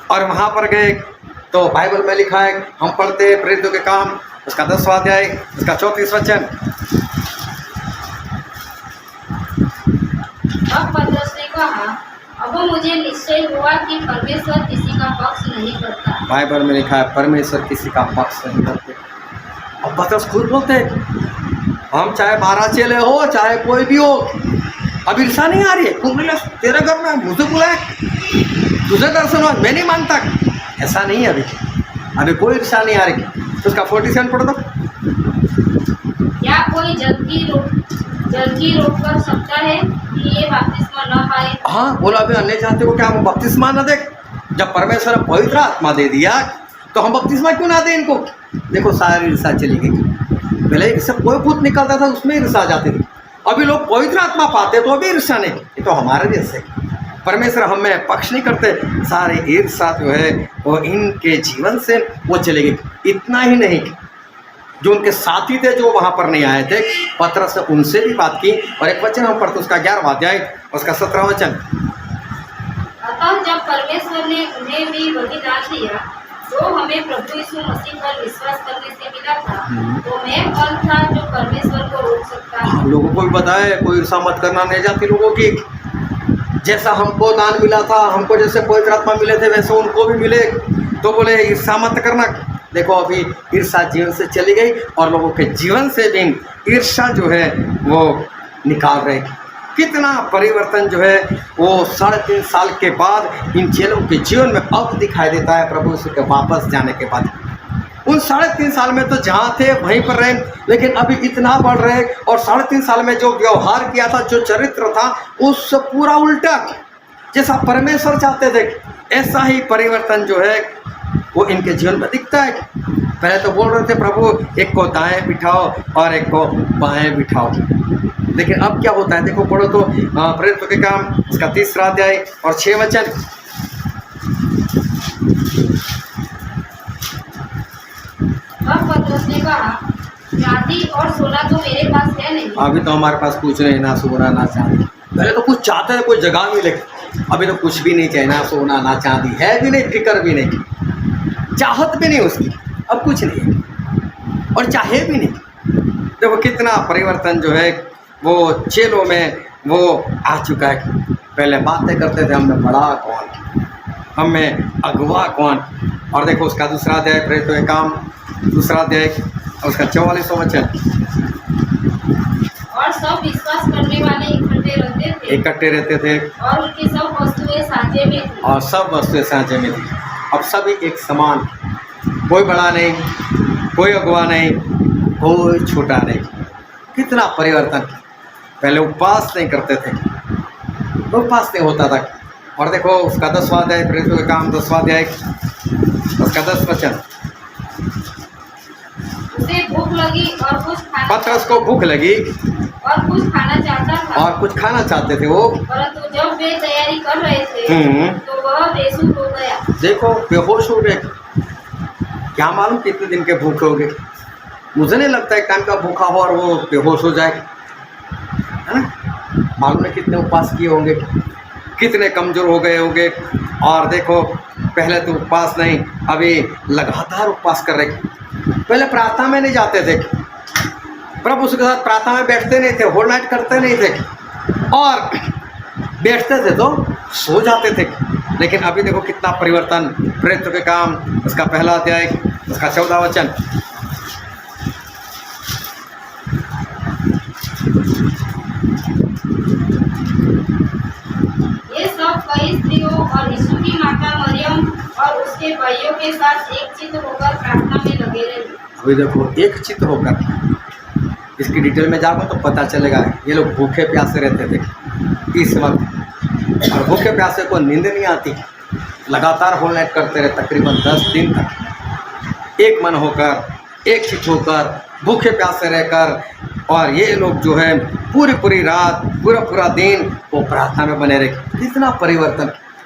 और वहाँ पर गए तो बाइबल में लिखा है, हम पढ़ते हैं प्रेरितों के काम उसका 10वां अध्याय उसका 34 वचन। अब पतरस ने कहा, अब मुझे निश्चय हुआ कि परमेश्वर किसी का पक्ष नहीं करता। बाइबल में लिखा है परमेश्वर किसी का पक्ष नहीं करते। अब पतरस खुद बोलते हैं, हम चाहे 12 चेले हो, चाहे कोई भी हो, अब ईर्षा नहीं आ रही है। कुरनेलियुस तेरे घर में मुझे बुलाया, तुझे दर्शन हुआ, मैं नहीं मानता, ऐसा नहीं है। अभी कोई ईर्षा नहीं आ रही। तो उसका 47 पढ़ दो। क्या कोई जल की रोक कर सकता है कि ये बपतिस्मा न पाए? हाँ, बोला अभी अन्य जाति को क्या हम बपतिस्मा न दे? जब परमेश्वर ने पवित्र आत्मा दे दिया तो हम बपतिस्मा क्यों ना दें इनको? देखो सारी ईर्षा चली गई। पहले इससे कोई भूत निकलता था, उसमें ईर्षा आ जाती थी। अभी लोग पवित्र आत्मा पाते तो अभी ईर्षा नहीं। ये तो हमारे जैसे परमेश्वर हमें पक्ष नहीं करते। सारे ईर्षा जो है वो इनके जीवन से वो चले गई। इतना ही नहीं, जो उनके साथी थे जो वहाँ पर नहीं आए थे, पतरस ने उनसे भी बात की। और एक वचन हम पढ़ते उसका 11वां अध्याय उसका 17वां वचन। अतः जब परमेश्वर ने उन्हें भी वही दान दिया जो हमें प्रभु यीशु मसीह पर विश्वास करने से मिला था, तो मैं कौन था जो परमेश्वर को रोक सकता? हम लोगों को भी बताए कोई ईर्षा मत करना नहीं जाती लोगों की। जैसा हमको दान मिला था, हमको जैसे पवित्र आत्मा मिले थे, वैसे उनको भी मिले, तो बोले ईर्षा मत करना। देखो अभी ईर्षा जीवन से चली गई और लोगों के जीवन से भी ईर्षा जो है वो निकाल रहे। कितना परिवर्तन जो है वो 3.5 साल के बाद इन चेलों के जीवन में अब दिखाई देता है प्रभु यीशु के वापस जाने के बाद। उन 3.5 साल में तो जहाँ थे वहीं पर रहे, लेकिन अभी इतना बढ़ रहे। और 3.5 साल में जो व्यवहार किया था, जो चरित्र था, उससे पूरा उल्टा जैसा परमेश्वर चाहते थे, ऐसा ही परिवर्तन जो है वो इनके जीवन में दिखता है। पहले तो बोल रहे थे प्रभु एक को दाएं बिठाओ और एक को बाएं बिठाओ, लेकिन अब क्या होता है देखो, पढ़ो तो प्रेरितों के काम इसका 3 अध्याय और 6 वचन। अब पतरस ने कहा, चांदी और सोना तो मेरे पास है नहीं। अभी तो हमारे पास कुछ नहीं, ना सोना ना चांदी। पहले तो कुछ चाहते थे, कोई जगह मिले, अभी तो कुछ भी नहीं चाहिए, ना सोना ना चांदी, है भी नहीं, फिक्र भी नहीं, चाहत भी नहीं उसकी, अब कुछ नहीं है और चाहे भी नहीं। देखो कितना परिवर्तन जो है वो चेलों में वो आ चुका है। पहले बातें करते थे हमें बड़ा कौन, हमें अगवा कौन, और देखो उसका 2 अध्याय प्रेरितों के काम 2 अध्याय और उसका 44वां वचन। और सब विश्वास करने वाले इकट्ठे रहते थे और उनकी सब वस्तुएं सांचे में थी। और सब वस्तुएं सांचे में थी। अब सभी एक समान, कोई बड़ा नहीं, कोई अगवा नहीं, कोई छोटा नहीं। कितना परिवर्तन। पहले उपवास नहीं करते थे, उपवास नहीं होता था। और देखो उसका 10वां अध्याय प्रेरितों के काम 10वां अध्याय उसका 10 वचन। उसे भूख लगी और कुछ खाना, पतरस को भूख लगी और कुछ खाना चाहता था, और कुछ खाना चाहते थे वो, परंतु जब वे तैयारी कर रहे थे तो वह बेसुध हो गया। देखो बेहोश हो गए। क्या मालूम कितने दिन के भूखे हो गए। मुझे नहीं लगता एक टाइम का भूखा हो और वो बेहोश हो जाए, है ना। मालूम नहीं कितने उपवास किए होंगे, कितने कमज़ोर हो गए होंगे। और देखो पहले तो उपवास नहीं, अभी लगातार उपवास कर रहे। पहले प्रार्थना में नहीं जाते थे, प्रभु उसके साथ प्रार्थना में बैठते नहीं थे, होल नाइट करते नहीं थे, और बैठते थे तो सो जाते थे। लेकिन अभी देखो कितना परिवर्तन। प्रेरितों के काम उसका 1 अध्याय उसका 14 वचन। ये सब कई स्त्रियों और यीशु की माता मरियम और उसके भाइयों के साथ एक चित्त होकर प्रार्थना में लगे रहे। अभी देखो एक चित्त होकर, इसकी डिटेल में जाओ तो पता चलेगा। ये लोग भूखे प्यासे रहते थे इस वक्त, और भूखे प्यासे को नींद नहीं आती, लगातार होल नाइट करते रहे तकरीबन 10 दिन तक, एक मन होकर, एक चित्त होकर, भूखे प्यासे रहकर। और ये लोग जो है पूरी रात, पूरा दिन वो प्रार्थना में बने रहे। कितना परिवर्तन।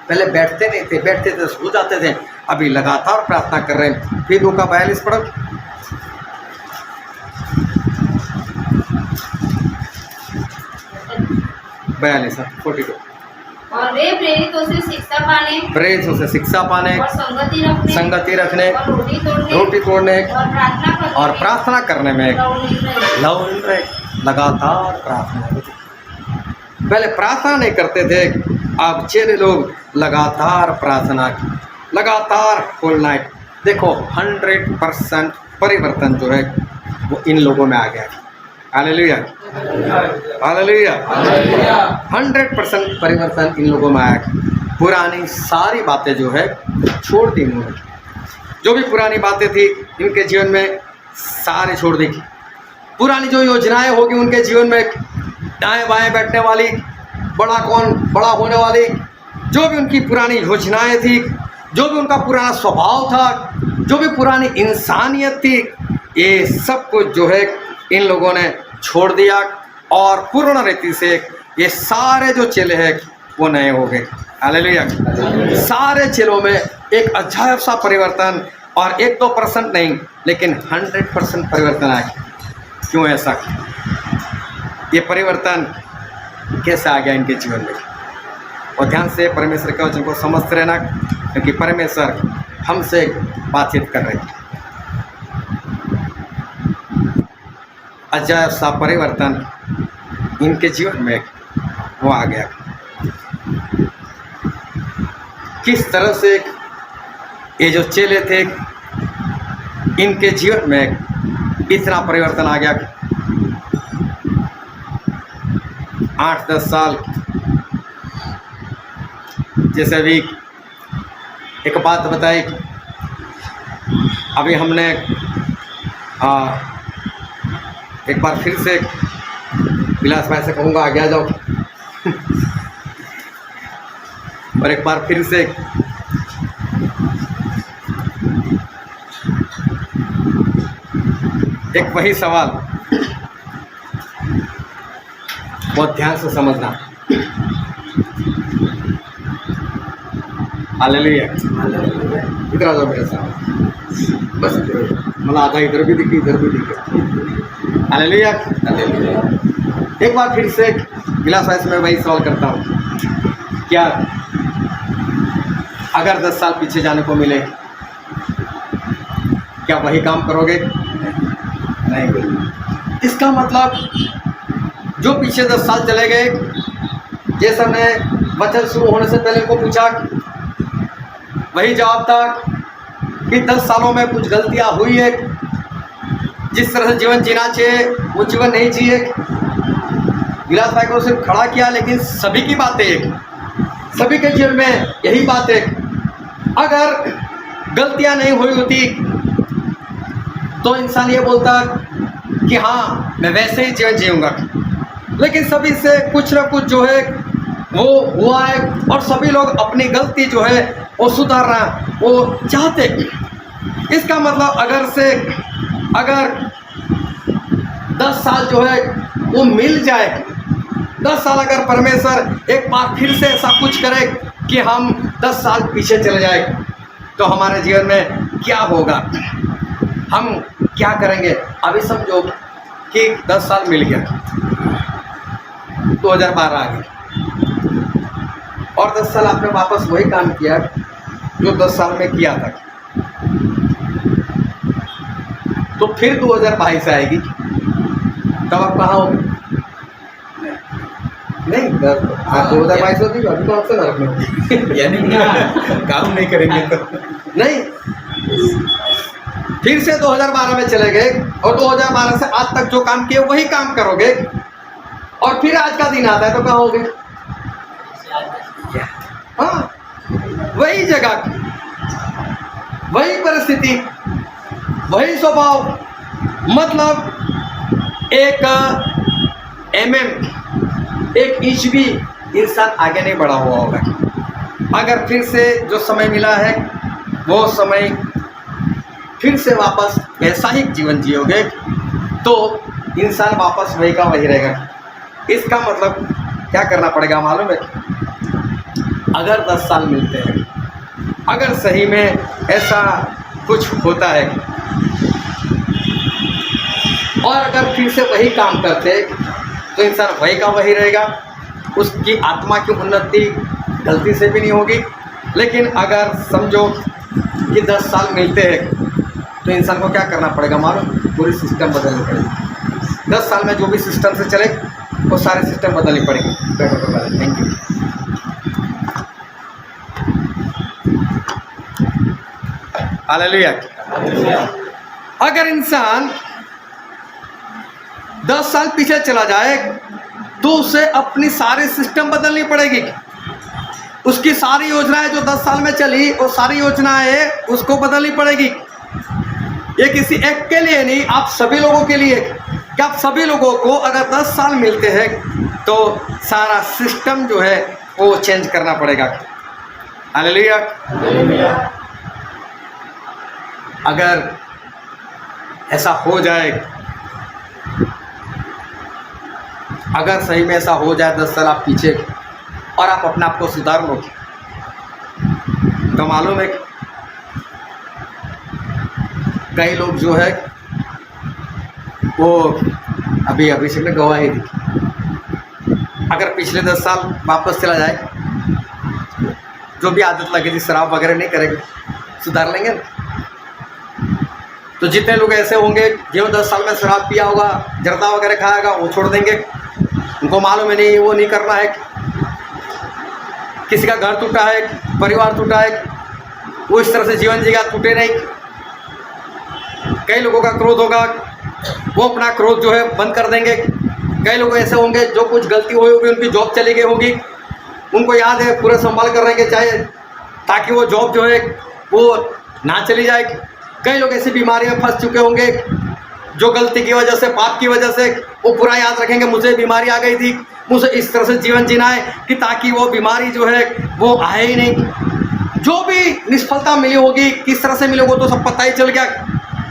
पहले बैठते नहीं थे, बैठते थे सो जाते थे, अभी लगातार प्रार्थना कर रहे हैं। फिर लूका 42 पढ़ो। बयालीस 42। और वे प्रेरितों से शिक्षा पाने, और संगति रखने और रोटी तोड़ने और प्रार्थना करने में लव रहे। लगातार प्रार्थना। पहले प्रार्थना नहीं करते थे, अब चेले लोग लगातार प्रार्थना, लगातार फुल नाइट। देखो 100% परिवर्तन जो है वो इन लोगों में आ गया। Hallelujah, hallelujah. 100% परिवर्तन इन लोगों में आया। पुरानी सारी बातें जो है छोड़ दी इन्होंने। जो भी पुरानी बातें थी इनके जीवन में सारे छोड़ दी। पुरानी जो योजनाएं होगी उनके जीवन में, दाएं बाएं बैठने वाली, बड़ा कौन बड़ा होने वाली, जो भी उनकी पुरानी योजनाएं थी, जो भी उनका पुराना स्वभाव था, जो भी पुरानी इंसानियत थी, ये सब कुछ जो है इन लोगों ने छोड़ दिया। और पूर्ण रीति से ये सारे जो चेले हैं वो नए हो गए। हालेलुया। सारे चेलों में एक अजायब सा परिवर्तन, और 1-2% नहीं लेकिन 100% परिवर्तन आया। क्यों ऐसा? ये परिवर्तन कैसे आ गया इनके जीवन में? और ध्यान से परमेश्वर के वचन को समझते रहना, क्योंकि परमेश्वर हमसे बातचीत कर रहे हैं। अजायब सा परिवर्तन इनके जीवन में वो आ गया। किस तरह से ये जो चेले थे इनके जीवन में इतना परिवर्तन आ गया। 8-10 साल, जैसे अभी एक बात बताई, अभी हमने एक बार फिर से विलास भाई से कहूँगा आगे आ जाओ और एक बार फिर से एक वही सवाल, बहुत ध्यान से समझना। हालेलुया। इधर आ जाओ मेरे साथ, बस मतलब आधा इधर भी दिखे इधर भी दिखे। हालेलुया। एक बार फिर से गिलास वाइस में वही सवाल करता हूँ, क्या अगर 10 साल पीछे जाने को मिले, क्या वही काम करोगे? नहीं। इसका मतलब जो पीछे 10 साल चले गए, जैसा मैं वचन शुरू होने से पहले को पूछा, वही जवाब था कि 10 सालों में कुछ गलतियां हुई है, जिस तरह से जीवन जीना चाहिए वो जीवन नहीं जिए। गिलास भाई को सिर्फ खड़ा किया, लेकिन सभी की बात है, सभी के जीवन में यही बात है। अगर गलतियां नहीं हुई होती तो इंसान ये बोलता कि हाँ मैं वैसे ही जीवन जीऊँगा, लेकिन सभी से कुछ ना कुछ जो है वो हुआ है, और सभी लोग अपनी गलती जो है वो सुधारना वो चाहते। इसका मतलब अगर 10 साल जो है वो मिल जाए, 10 साल अगर परमेश्वर एक बार फिर से ऐसा कुछ करे कि हम 10 साल पीछे चले जाए, तो हमारे जीवन में क्या होगा, हम क्या करेंगे? अभी समझो कि 10 साल मिल गया, 2012 आ गया, और 10 साल आपने वापस वही काम किया जो 10 साल में किया था, तो फिर 2022 आएगी, तब आप कहाँ होंगे? नहीं, 2022 होगी, अभी तो आपसे नरक में यानी काम नहीं करेंगे तो नहीं। फिर से 2012 में चले गए, और 2012 से आज तक जो काम किए वही काम करोगे, और फिर आज का दिन आता है तो कहाँ होगे? हाँ, वही जगह, वही परिस्थिति, वही स्वभाव। मतलब एक एक इंच भी इंसान आगे नहीं बढ़ा हुआ होगा। अगर फिर से जो समय मिला है वो समय फिर से वापस वैसा ही जीवन जियोगे, तो इंसान वापस वही का वही रहेगा। इसका मतलब क्या करना पड़ेगा मालूम है? अगर 10 साल मिलते हैं, अगर सही में ऐसा कुछ होता है, और अगर फिर से वही काम करते, तो इंसान वही का वही रहेगा, उसकी आत्मा की उन्नति गलती से भी नहीं होगी। लेकिन अगर समझो कि 10 साल मिलते हैं, तो इंसान को क्या करना पड़ेगा मालूम? पूरी सिस्टम बदलनी पड़ेगी। 10 साल में जो भी सिस्टम से चले वो सारे सिस्टम बदलनी पड़ेगी। Thank you. हालेलुया। अगर इंसान 10 साल पीछे चला जाए, तो उसे अपनी सारी सिस्टम बदलनी पड़ेगी। उसकी सारी योजनाएं जो 10 साल में चली, वो सारी योजनाएं उसको बदलनी पड़ेगी। ये किसी एक के लिए नहीं, आप सभी लोगों के लिए। कि आप सभी लोगों को अगर 10 साल मिलते हैं, तो सारा सिस्टम जो है वो चेंज करना पड़ेगा। हालेलुया। अगर ऐसा हो जाए, अगर सही में ऐसा हो जाए, 10 साल आप पीछे और आप अपने आप को सुधार लो, तो मालूम है कई लोग जो है वो अभी अभिषेक ने गवाही दी, अगर पिछले 10 साल वापस चला जाए, जो भी आदत लगी थी शराब वगैरह नहीं करेंगे, सुधार लेंगे ना। तो जितने लोग ऐसे होंगे जो 10 साल में शराब पिया होगा, जर्दा वगैरह खाएगा, वो छोड़ देंगे, उनको मालूम है नहीं वो नहीं करना है। किसी का घर टूटा है, परिवार टूटा है, वो इस तरह से जीवन जीगा, टूटे नहीं। कई लोगों का क्रोध होगा, वो अपना क्रोध जो है बंद कर देंगे। कई लोग ऐसे होंगे जो कुछ गलती हुई होगी, उनकी जॉब चली गई होगी, उनको याद है पूरा संभाल कर रहेंगे चाहे, ताकि वो जॉब जो है वो ना चली जाए। कई लोग ऐसी बीमारी में फंस चुके होंगे जो गलती की वजह से, पाप की वजह से, वो पूरा याद रखेंगे मुझे बीमारी आ गई थी, मुझे इस तरह से जीवन जीना है कि ताकि वो बीमारी जो है वो आए ही नहीं। जो भी निष्फलता मिली होगी, किस तरह से मिली होगी, तो सब पता ही चल गया।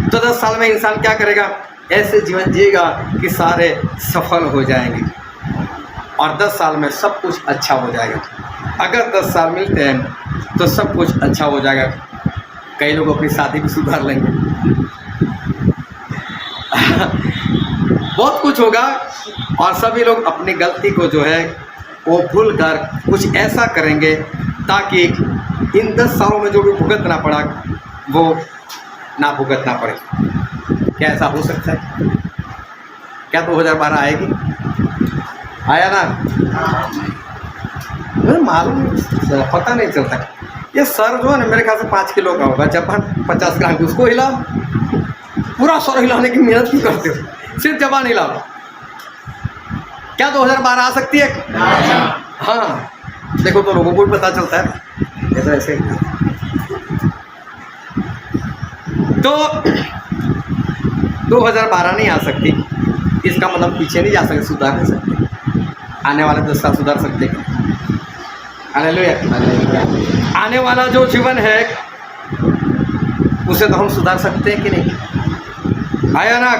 तो 10 साल में इंसान क्या करेगा? ऐसे जीवन जिएगा कि सारे सफल हो जाएंगे और 10 साल में सब कुछ अच्छा हो जाएगा। अगर 10 साल मिलते हैं तो सब कुछ अच्छा हो जाएगा। कई लोग अपनी शादी भी सुधार लेंगे बहुत कुछ होगा और सभी लोग अपनी गलती को जो है वो भूल कर कुछ ऐसा करेंगे ताकि इन 10 सालों में जो भी भुगतना पड़ा वो ना भुगतना पड़े। क्या ऐसा हो सकता है? क्या 2012 आएगी? आया ना? मुझे मालूम पता नहीं चलता। ये सर जो है ना मेरे ख्याल से 5 किलो का होगा, जबान 50 ग्राम की, उसको हिला पूरा सर हिलाने की मेहनत नहीं करते हो, सिर्फ जबान हिलाओ। क्या 2012 आ सकती है? हाँ, देखो तो लोगों को भी पता चलता है ऐसा ऐसे। तो 2012 नहीं आ सकती, इसका मतलब पीछे नहीं जा सकते, सुधार नहीं सकते। आने वाले 10 साल सुधार सकते हैं। हालेलुया। आने वाला जो जीवन है उसे तो हम सुधार सकते हैं कि नहीं? आया ना?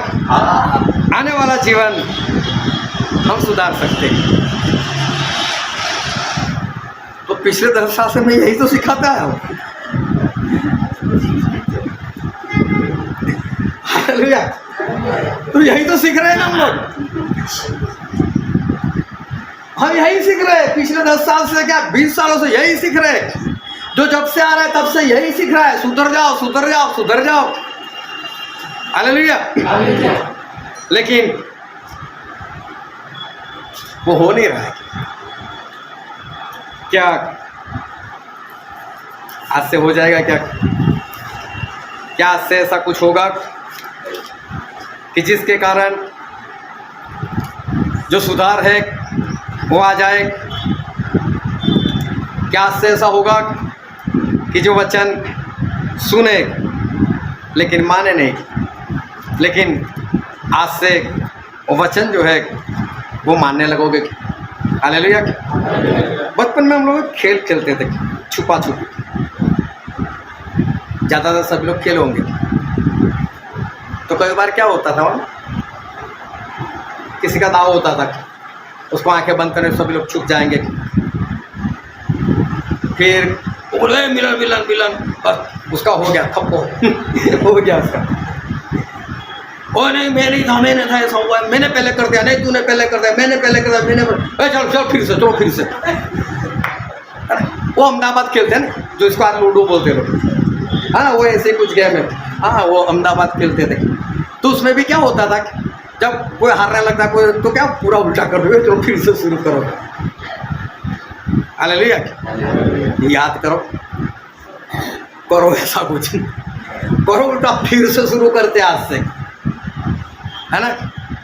आने वाला जीवन हम सुधार सकते हैं। तो पिछले 10 साल से मैं यही तो सिखाता हूँ। हालेलुया। तो यही तो सीख रहे हैं हम लोग, हम यही सीख रहे हैं पिछले 10 साल से, क्या 20 सालों से यही सीख रहे हैं। जो जब से आ रहा है तब से यही सीख रहा है, सुधर जाओ सुधर जाओ सुधर जाओ। हालेलुया। लेकिन वो हो नहीं रहा है। क्या आज से हो जाएगा? क्या आज से ऐसा कुछ होगा कि जिसके कारण जो सुधार है वो आ जाए? क्या आज से ऐसा होगा कि जो वचन सुने लेकिन माने नहीं, लेकिन आज से वो वचन जो है वो मानने लगोगे? हालेलुया। बचपन में हम लोग खेल खेलते थे, छुपा छुपी, ज़्यादातर सब लोग खेल होंगे। तो कई बार क्या होता था, किसी का दाव होता था, उसको आंखें बंद करने सभी लोग छुप जाएंगे, फिर बोले मिलन मिलन मिलन, बस उसका हो गया थप्पो हो गया उसका। ओ नहीं मैं नहीं था, मैंने था, ऐसा हुआ, मैंने पहले कर दिया, नहीं तूने पहले कर दिया, मैंने पहले कर दिया, चलो चलो फिर से, चलो फिर से। वो अहमदाबाद खेलते हैं ना, जो इसको आज लूडो बोलते लोग, हाँ वो ऐसे कुछ गेम है। हाँ वो अहमदाबाद खेलते थे। तो उसमें भी क्या होता था, जब कोई हारने लगता कोई, तो क्या पूरा उल्टा कर दो, चलो फिर से शुरू करो। हालेलुया। याद करो, करो ऐसा कुछ, करो उल्टा, फिर से शुरू करते आज से, है ना?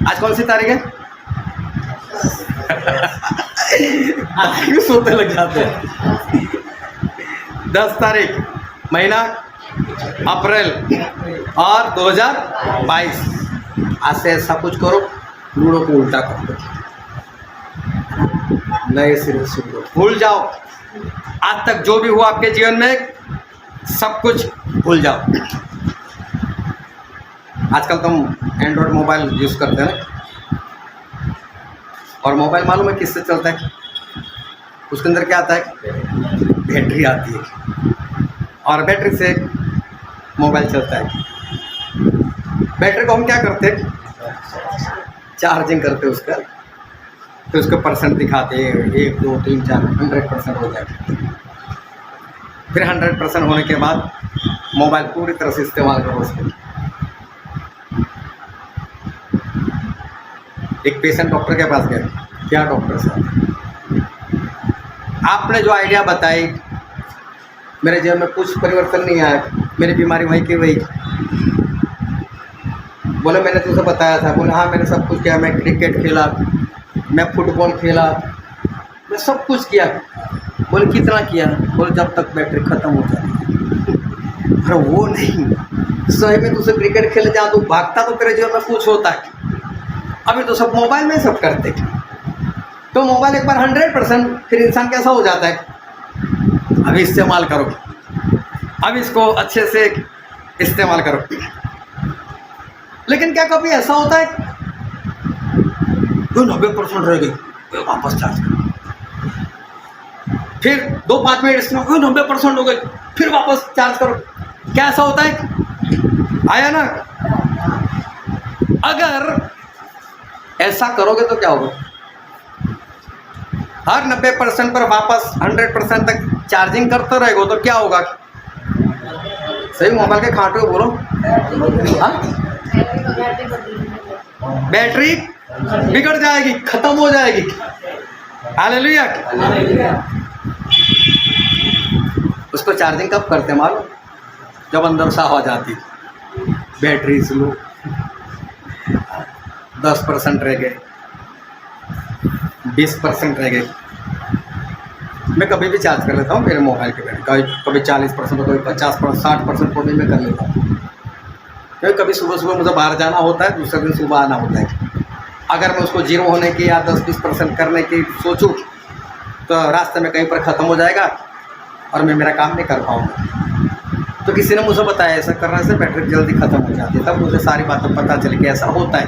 आज कौन सी तारीख है? सोते लग जाते हैं। 10 तारीख महीना अप्रैल और 2022। आज से ऐसा कुछ करो, लूडो को उल्टा कर दो, नए सिरे से भूल जाओ। आज तक जो भी हुआ आपके जीवन में सब कुछ भूल जाओ। आजकल तुम एंड्रॉयड मोबाइल यूज़ करते हैं ना, और मोबाइल मालूम है किससे चलता है? उसके अंदर क्या आता है? बैटरी आती है, और बैटरी से मोबाइल चलता है। बैटरी को हम क्या करते हैं? चार्जिंग करते हैं उसका, तो उसको परसेंट दिखाते हैं, 1 2 3 4 100% हो जाएगा। फिर 100% होने के बाद मोबाइल पूरी तरह से इस्तेमाल करो उसको। एक पेशेंट डॉक्टर के पास गया, क्या डॉक्टर साहब आपने जो आइडिया बताई मेरे जीवन में कुछ परिवर्तन नहीं आया, मेरी बीमारी वहीं की वही। बोले मैंने तुझे बताया था। बोले हाँ मैंने सब कुछ किया, मैं क्रिकेट खेला, मैं फुटबॉल खेला, मैं सब कुछ किया। बोले कितना किया? बोले जब तक बैटरी ख़त्म हो जाती। अरे वो नहीं, सही में तुझे क्रिकेट खेले जा, तू भागता तो तेरे जीवन में कुछ होता है। अभी तो सब मोबाइल में सब करते। तो मोबाइल एक बार 100%, फिर इंसान कैसा हो जाता है? अभी इस्तेमाल करो, अब इसको अच्छे से इस्तेमाल करो। लेकिन क्या कभी ऐसा होता है तो 90% रह गई, वापस चार्ज करो, फिर 2-5 मिनट इसमें 90% हो गई, फिर वापस चार्ज करो। क्या ऐसा होता है? आया ना? अगर ऐसा करोगे तो क्या होगा? हर 90% पर वापस 100% तक चार्जिंग करते रहेगो तो क्या होगा? सही मोबाइल के खाटे को बोलो, बैटरी बिगड़ जाएगी, खत्म हो जाएगी। हालेलुया। उसको चार्जिंग कब करते मालूम? जब अंदर से आवाज आती, बैटरी स्लो, 10% रह गए, 20% रह गए। मैं कभी भी चार्ज कर लेता हूँ मेरे मोबाइल के बैटरी, कभी 40% तो कभी 50%, 60% को भी मैं कर लेता हूँ। क्योंकि कभी सुबह सुबह मुझे बाहर जाना होता है, दूसरे दिन सुबह आना होता है। अगर मैं उसको 0 होने की या 10-20% करने की सोचूं तो रास्ते में कहीं पर ख़त्म हो जाएगा और मैं मेरा काम नहीं कर पाऊँगा। तो किसी ने मुझे बताया ऐसा करने से बैटरी जल्दी ख़त्म हो जाती है। तब मुझे सारी बातें पता चली कि ऐसा होता है।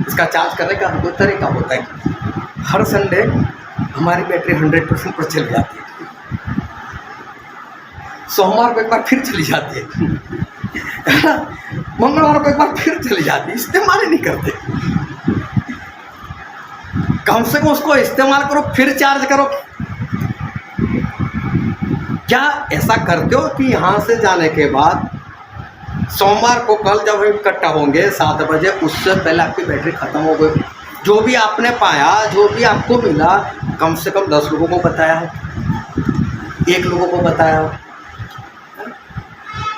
इसका चार्ज करने का कोई तरीका होता है। हर संडे हमारी बैटरी 100% पर चली जाती है, सोमवार को एक बार फिर चली जाती है, मंगलवार को एक बार फिर चली जाती है। इस्तेमाल ही नहीं करते। कम से कम उसको इस्तेमाल करो, फिर चार्ज करो। क्या ऐसा करते हो कि यहाँ से जाने के बाद सोमवार को कल जब हम इकट्ठा होंगे 7 बजे, उससे पहले आपकी बैटरी ख़त्म हो गई? जो भी आपने पाया, जो भी आपको मिला, कम से कम 10 लोगों को बताया है, 1 लोगों को बताया है।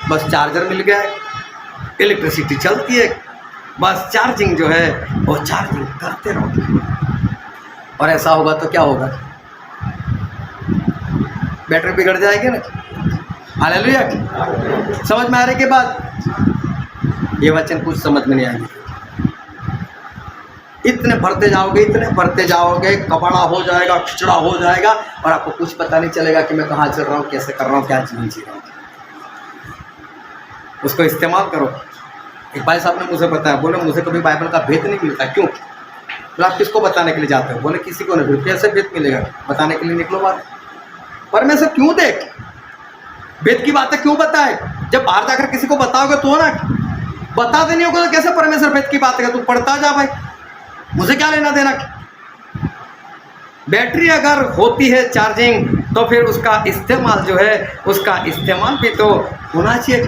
बस चार्जर मिल गया है, इलेक्ट्रिसिटी चलती है, बस चार्जिंग जो है वो चार्जिंग करते रहो। और ऐसा होगा तो क्या होगा? बैटरी बिगड़ जाएगी ना। हालेलुया। समझ में आ रही के बाद ये वचन कुछ समझ में नहीं आएंगे। इतने भरते जाओगे, इतने भरते जाओगे, कबाड़ा हो जाएगा, खिचड़ा हो जाएगा और आपको कुछ पता नहीं चलेगा कि मैं कहाँ चल रहा हूँ, कैसे कर रहा हूँ, क्या जीवन जी रहा हूँ। उसको इस्तेमाल करो। एक भाई साहब ने मुझे बताया, बोले मुझे कभी बाइबल का भेद नहीं मिलता। क्यों? तो आप किसको बताने के लिए जाते हो? बोले किसी को नहीं। कैसे भेद मिलेगा? बताने के लिए निकलो बात। परमेश्वर क्यों देख वेद की बातें क्यों बताए? जब बाहर जाकर किसी को बताओगे तो ना, बता देनी होगा तो कैसे परमेश्वर वेद की बातें? तू पढ़ता जा भाई, मुझे क्या लेना देना। बैटरी अगर होती है चार्जिंग तो फिर उसका इस्तेमाल जो है, उसका इस्तेमाल भी तो होना चाहिए।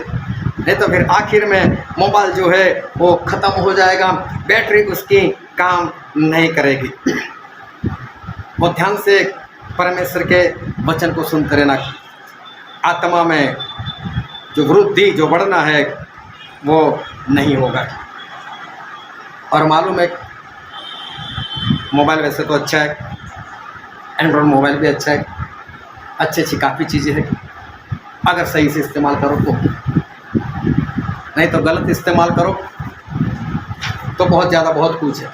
नहीं तो फिर आखिर में मोबाइल जो है वो ख़त्म हो जाएगा, बैटरी उसकी काम नहीं करेगी। बहुत ध्यान से परमेश्वर के वचन को सुनते रहना। आत्मा में जो वृद्धि, जो बढ़ना है वो नहीं होगा। और मालूम है मोबाइल वैसे तो अच्छा है, एंड्रॉयड मोबाइल भी अच्छा है, अच्छी अच्छी काफ़ी चीज़ें हैं अगर सही से इस्तेमाल करो तो। नहीं तो गलत इस्तेमाल करो तो बहुत ज़्यादा बहुत कुछ है।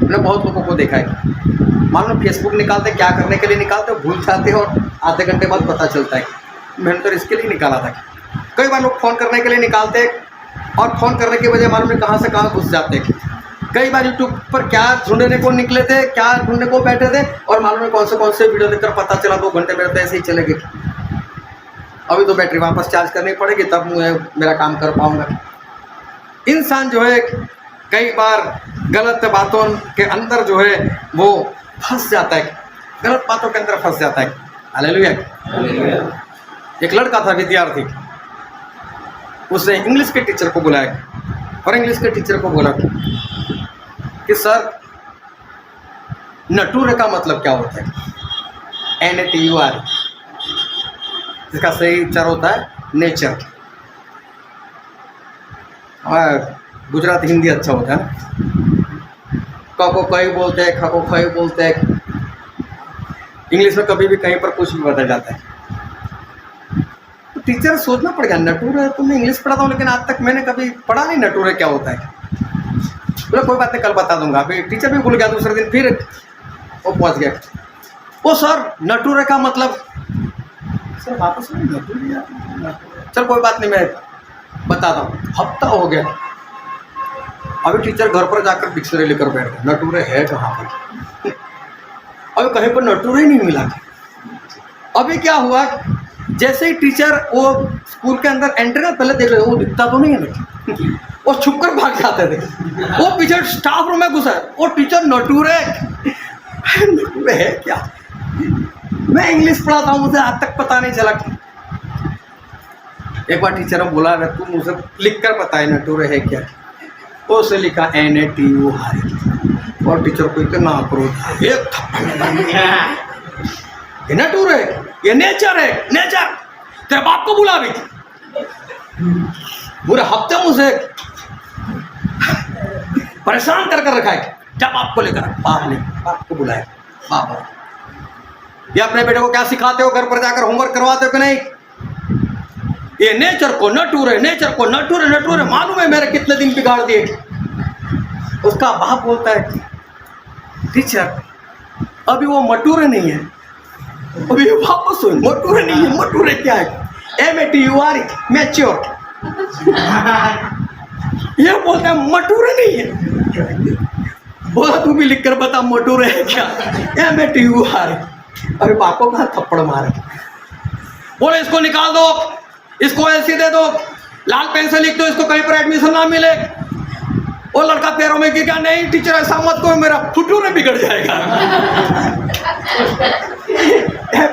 मैंने बहुत लोगों को देखा है, मान लो फेसबुक निकालते, क्या करने के लिए निकालते, भूल जाते और आधे घंटे बाद पता चलता है मैंने तो इसके लिए निकाला था। कई बार लोग फ़ोन करने के लिए निकालते और फ़ोन करने की वजह मालूम नहीं कहाँ से कहाँ घुस जाते। कई बार यूट्यूब पर क्या ढूंढने को निकले थे, क्या ढूंढने को बैठे थे और मालूम नहीं कौन से वीडियो देखकर पता चला 2 घंटे मेरे तो ऐसे ही चले गए। अभी तो बैटरी वापस चार्ज करनी पड़ेगी तब मैं मेरा काम कर पाऊँगा। इंसान जो है कई बार गलत बातों के अंदर जो है वो फंस जाता है, गलत बातों के अंदर फंस जाता है। हालेलुया। एक लड़का था, विद्यार्थी, उसने इंग्लिश के टीचर को बुलाया और इंग्लिश के टीचर को बोला कि सर नटूरे का मतलब क्या होता है? NATUR, जिसका सही उच्चार होता है नेचर। गुजरात हिंदी अच्छा होता है। क को कई बोलते हैं, ख को खई बोलते हैं। इंग्लिश में कभी भी कहीं पर कुछ भी बदल जाता है। तो टीचर सोचना पड़ गया, नटूरे तुमने इंग्लिश पढ़ा था लेकिन आज तक मैंने कभी पढ़ा नहीं नटूरे क्या होता है। बोला कोई बात नहीं, कल बता दूंगा। अभी टीचर भी भूल गया। दूसरे दिन फिर वो पहुंच गया, ओ सर नटूरे का मतलब। सर वापस नटूरे, चल कोई बात नहीं मैं बताता हूँ। हफ्ता हो गया, अभी टीचर घर पर जाकर डिक्शनरी लेकर बैठ गए, नटूरे है कहाँ पर? अभी कहीं पर नटूरे ही नहीं मिला। अभी क्या हुआ, जैसे ही टीचर वो स्कूल के अंदर एंटर कर, पहले देख रहे वो दिखता तो नहीं है ना, वो छुप कर भाग जाते थे। वो पीछे स्टाफ रूम में घुसा, वो टीचर नटूरे है क्या? मैं इंग्लिश पढ़ाता हूँ, मुझे आज तक पता नहीं चला। एक बार टीचर ने बोला, अगर तुम मुझे लिख कर बताए नटूरे है क्या, तो उसने लिखा NATU है। और टीचर को इतना क्रोध, एक ये नटूर है, ये नेचर है, नेचर तेरे बाप को बुला भी। पूरे हफ्ते मुझे परेशान कर रखा है, जब बाप को लेकर बाप को बुलाए। बाप ये अपने बेटे को क्या सिखाते हो, घर पर जाकर होमवर्क करवाते हो कि नहीं? ये नेचर को नटूर है, नेचर को नटूर है, नटूर है, मालूम है मेरे कितने दिन बिगाड़ दिए। उसका बाप बोलता है, टीचर अभी वो मटूरे नहीं है, अभी वापस हो, मटूरे नहीं है। मटूरे क्या है? MATURE, mature. ये बोलता है मटूरे नहीं है। बोला तू भी लिख कर बता मटूरे है क्या? MATURE। अरे बाप को कहाँ थप्पड़ मारे। बोले इसको निकाल दो, इसको ऐसे दे दो, लाल पेन से लिख दो, इसको कहीं पर एडमिशन ना मिले। वो लड़का पैरों में गिर गया, नहीं टीचर ऐसा मत करो, मेरा फुटूरे बिगड़ जाएगा।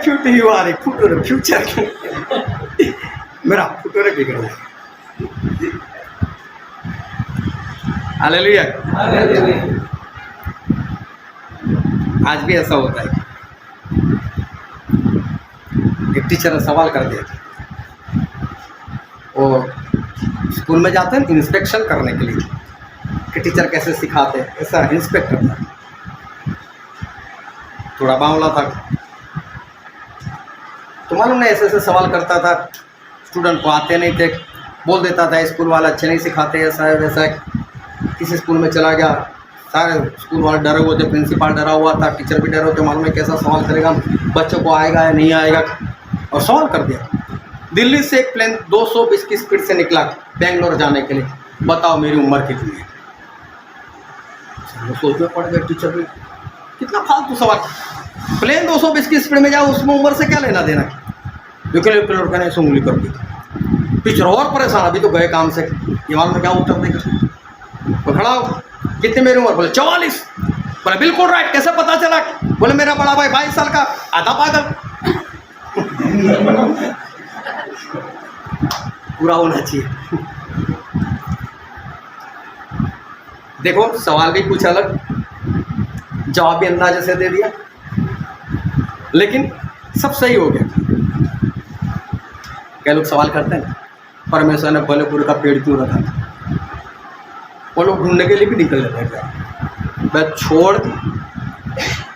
FUTURE, फुटूरे, फ्यूचर, मेरा फुटूरे बिगड़ जाएगा। हालेलुया। आज भी ऐसा होता है। एक टीचर ने सवाल कर दिया, और स्कूल में जाते हैं इंस्पेक्शन करने के लिए कि टीचर कैसे सिखाते हैं, ऐसा इंस्पेक्ट करता है। थोड़ा बावला था, तो मालूम नहीं ऐसे ऐसे सवाल करता था, स्टूडेंट को आते नहीं थे, बोल देता था स्कूल वाला अच्छे नहीं सिखाते, ऐसा है वैसा है। किसी स्कूल में चला गया, सारे स्कूल वाले डरे हुए थे, प्रिंसिपल डरा हुआ था, टीचर भी डरे हुए थे, मालूम है कैसा सवाल करेगा, बच्चों को आएगा या नहीं आएगा, और सवाल कर दिया। दिल्ली से एक प्लेन 220 की स्पीड से निकला बेंगलोर जाने के लिए, बताओ मेरी उम्र कितनी है? सोच में पड़ गए टीचर भी, कितना फालतू सवाल, प्लेन 220 की स्पीड में जाओ, उसमें उम्र से क्या लेना देना? लड़का ने उंगली कर दी। टीचर और परेशान, अभी तो गए काम से, ये मालूम क्या उत्तर देगा? तो खड़ा हो, कितनी मेरी उम्र? बोले 44। बोले बिल्कुल राइट, कैसे पता चला? बोले मेरा बड़ा भाई 22 साल का, आधा पागल। पूरा होना चाहिए। देखो सवाल भी कुछ अलग, जवाब भी अंदाजे से दे दिया, लेकिन सब सही हो गया। क्या लोग सवाल करते हैं, परमेश्वर ने फलपुर का पेड़ क्यों रखा? वो लोग ढूंढने के लिए भी निकल जाते हैं। मैं छोड़,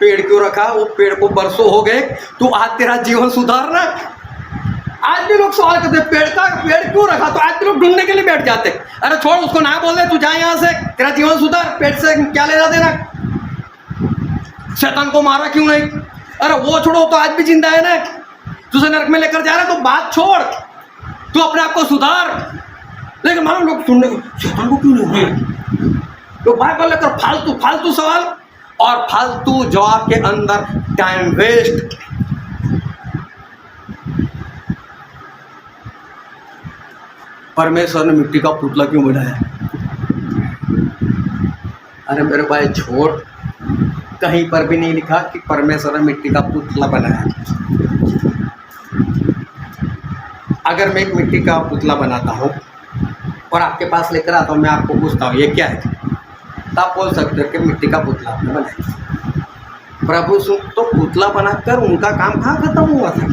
पेड़ क्यों रखा? वो पेड़ को बरसों हो गए, तू आज तेरा जीवन सुधारना। आज भी लोग सवाल करते पेड़ क्यों रखा, तो आज भी लोग ढूंढने के लिए बैठ जाते। अरे छोड़ उसको, ना बोल दे, तू जा यहाँ से, तेरा जीवन सुधार, पेड़ से क्या लेना देना? शैतान को मारा क्यों नहीं? अरे वो छोड़ो, तो आज भी जिंदा है ना, तुझे नरक में लेकर जा रहा है, तो बात छोड़, तू अपने आप को सुधार। लेकिन मालूम लोग सुनने को, शैतान को क्यों नहीं मारा? तो बाइबल लेकर फालतू सवाल और फालतू जवाब के अंदर टाइम वेस्ट। परमेश्वर ने मिट्टी का पुतला क्यों बनाया? अरे मेरे भाई छोड़, कहीं पर भी नहीं लिखा कि परमेश्वर ने मिट्टी का पुतला बनाया। अगर मैं एक मिट्टी का पुतला बनाता हूँ और आपके पास लेकर आता हूँ, मैं आपको पूछता हूँ ये क्या है, तो आप बोल सकते हो कि मिट्टी का पुतला आपने बनाया। प्रभु तो पुतला बनाकर उनका काम कहाँ खत्म हुआ था?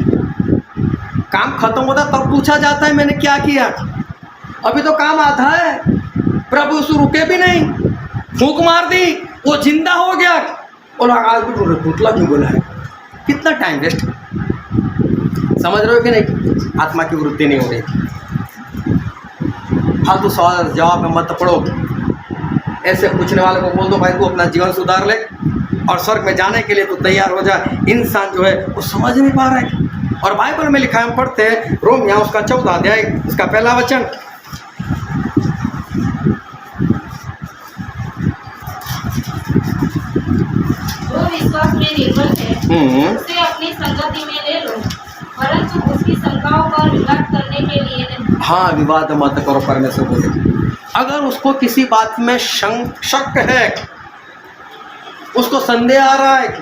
काम खत्म होता तब पूछा जाता है मैंने क्या किया। अभी तो काम आधा है, प्रभु यीशु रुके भी नहीं, फूंक मार दी, वो जिंदा हो गया, और आज भी बोल रहे पुतला क्यों बनाया? कितना टाइम वेस्ट। समझ रहे हो कि नहीं? आत्मा की वृद्धि नहीं हो रही। फालतू सवाल जवाब में मत पड़ो। ऐसे पूछने वाले को बोल दो भाई तू अपना जीवन सुधार ले और स्वर्ग में जाने के लिए तू तैयार हो जा। इंसान जो है वो समझ नहीं पा रहा है। और बाइबल में लिखा है, हम पढ़ते हैं रोमिया उसका 14 अध्याय, इसका पहला वचन। विश्वास में निर्बल है उसे अपनी संगति में ले लो, परंतु उसकी शंकाओं पर विवाद करने के लिए नहीं। हाँ, विवाद मत करो परमेश्वर को। अगर उसको किसी बात में शक है, उसको संदेह आ रहा है कि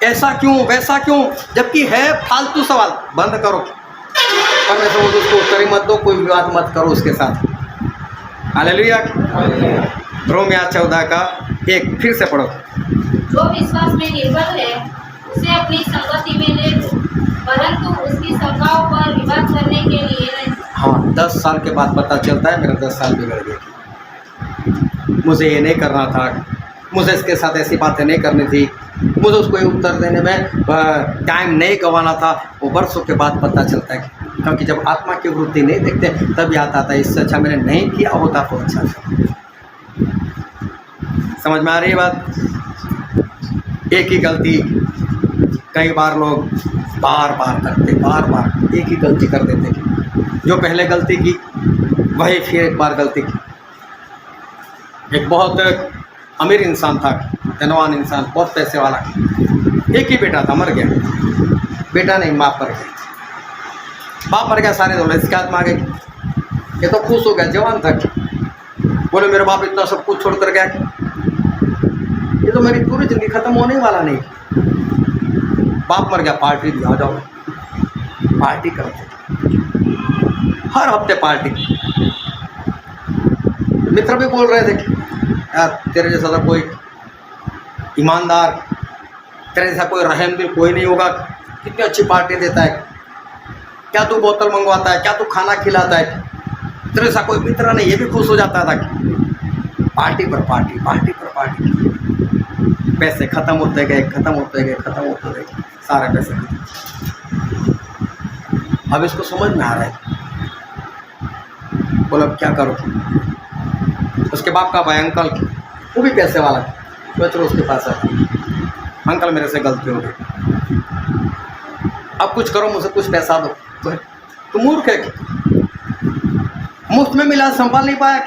ऐसा क्यों वैसा क्यों, जबकि है फालतू सवाल, बंद करो। परमेश्वर को उसको उत्तर ही मत दो, कोई विवाद मत करो उसके साथ। हालेलुया। रोमिया 14 का 1 फिर से पढ़ो। जो विश्वास में निर्बल है उसे अपनी संगति में ले लो, परंतु उसकी शंकाओं पर विवाद करने के लिए नहीं। हाँ, 10 साल के बाद पता चलता है मेरा 10 साल बिगड़ गया, मुझे ये नहीं करना था, मुझे इसके साथ ऐसी बातें नहीं करनी थी, मुझे उसको ये उत्तर देने में टाइम नहीं गंवाना था। वो वर्षों के बाद पता चलता है, क्योंकि जब आत्मा की वृत्ति नहीं देखते तब याद आता है इससे अच्छा मैंने नहीं किया होता तो अच्छा था। समझ में आ रही है बात? एक ही गलती कई बार लोग बार बार करते, बार बार एक ही गलती कर देते। जो पहले गलती की वही फिर एक बार गलती की। एक बहुत अमीर इंसान था, धनवान इंसान, बहुत पैसे वाला, एक ही बेटा था, मर गया। बेटा नहीं, बाप मर गया। बाप मर गया, सारे दौलत इसके हाथ में आ गई। ये तो खुश हो गया, जवान था, बोले मेरे बाप इतना सब कुछ छोड़ कर गया, ये तो मेरी पूरी जिंदगी खत्म होने वाला नहीं। बाप मर गया, पार्टी दी, आ जाओ पार्टी करते, हर हफ्ते पार्टी। मित्र भी बोल रहे थे कि यार तेरे जैसा तो कोई ईमानदार, तेरे जैसा कोई रहमदिल कोई नहीं होगा, कितनी अच्छी पार्टी देता है, क्या तू बोतल मंगवाता है, क्या तू खाना खिलाता है, तेरे जैसा कोई मित्र नहीं। ये भी खुश हो जाता था कि पार्टी पर पार्टी, पार्टी पर पार्टी। पैसे खत्म होते गए, खत्म होते गए, खत्म होते गए, सारे पैसे खत्म। अब इसको समझ में आ रहा है, बोलो अब क्या करो। उसके बाप का भाई अंकल, वो भी पैसे वाला, तो चलो उसके पास है, अंकल मेरे से गलती हो गई, अब कुछ करो, मुझे कुछ पैसा दो। तो मूर्ख है, मुफ्त में मिला, संभाल नहीं पाया,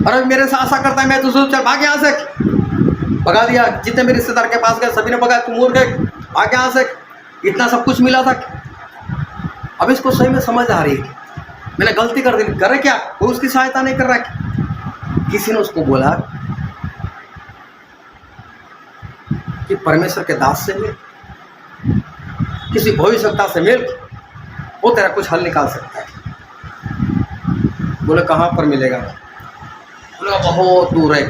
अरे मेरे से आशा करता है मैं तुझे, चल भाग यहाँ से। भगा दिया, जितने मेरे रिश्तेदार के पास गए सभी ने भगा, तू मूर्ख है, आगे यहाँ से, इतना सब कुछ मिला था। अब इसको सही में समझ आ रही है, मैंने गलती कर दी, करे क्या, वो उसकी सहायता नहीं कर रहा है। किसी ने उसको बोला कि परमेश्वर के दास से मिल, किसी भविष्यवक्ता से मिल, वो तेरा कुछ हल निकाल सकता है। बोले कहाँ पर मिलेगा? बोले बहुत दूर है,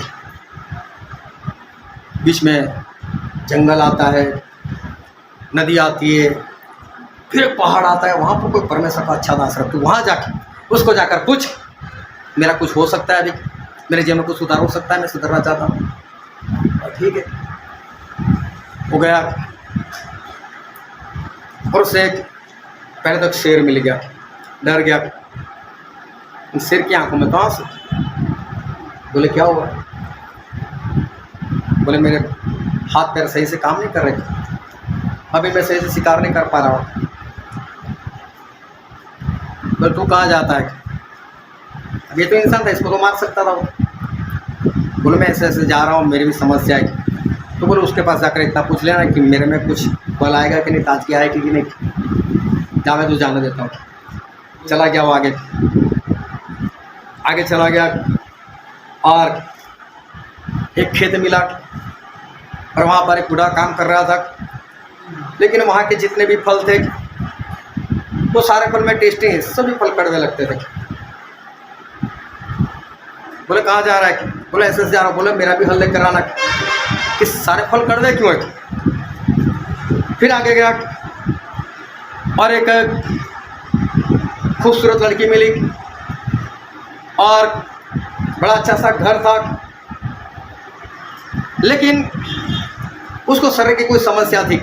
बीच में जंगल आता है, नदी आती है, फिर एक पहाड़ आता है, वहाँ पर कोई परमेश्वर का अच्छा दास रख, तू वहाँ जाके उसको जाकर पूछ, मेरा कुछ हो सकता है, अभी मेरे जीवन में कुछ सुधार हो सकता है, मैं सुधरना चाहता हूँ। ठीक है, वो गया और उसे पहले तक शेर मिल गया, डर गया, शेर की आंखों में कहाँ से? बोले क्या हुआ? बोले मेरे हाथ पैर सही से काम नहीं कर रहे, अभी मैं सही से शिकार नहीं कर पा रहा हूँ। बोले तू कहाँ जाता है? अब ये तो इंसान था, इसको तो मार सकता था वो। बोले मैं ऐसे ऐसे जा रहा हूँ, मेरी भी समस्या है। तो बोले उसके पास जाकर इतना पूछ लेना कि मेरे में कुछ बल आएगा कि नहीं, ताजगी आएगी कि नहीं, क्या मैं तुझे जाने देता हूँ। चला गया वो आगे चला गया और एक खेत मिला और वहाँ पर एक बूढ़ा काम कर रहा था, लेकिन वहाँ के जितने भी फल थे वो सारे फल में टेस्टी हैं, सभी फल कड़वे लगते थे। बोले कहाँ जा रहा है? बोले ऐसे जा रहा हूँ। बोले मेरा भी हल लेकर आना, कि सारे फल कड़वे क्यों है? फिर आगे गया और एक खूबसूरत लड़की मिली और बड़ा अच्छा सा घर था, लेकिन उसको शरीर की कोई समस्या थी।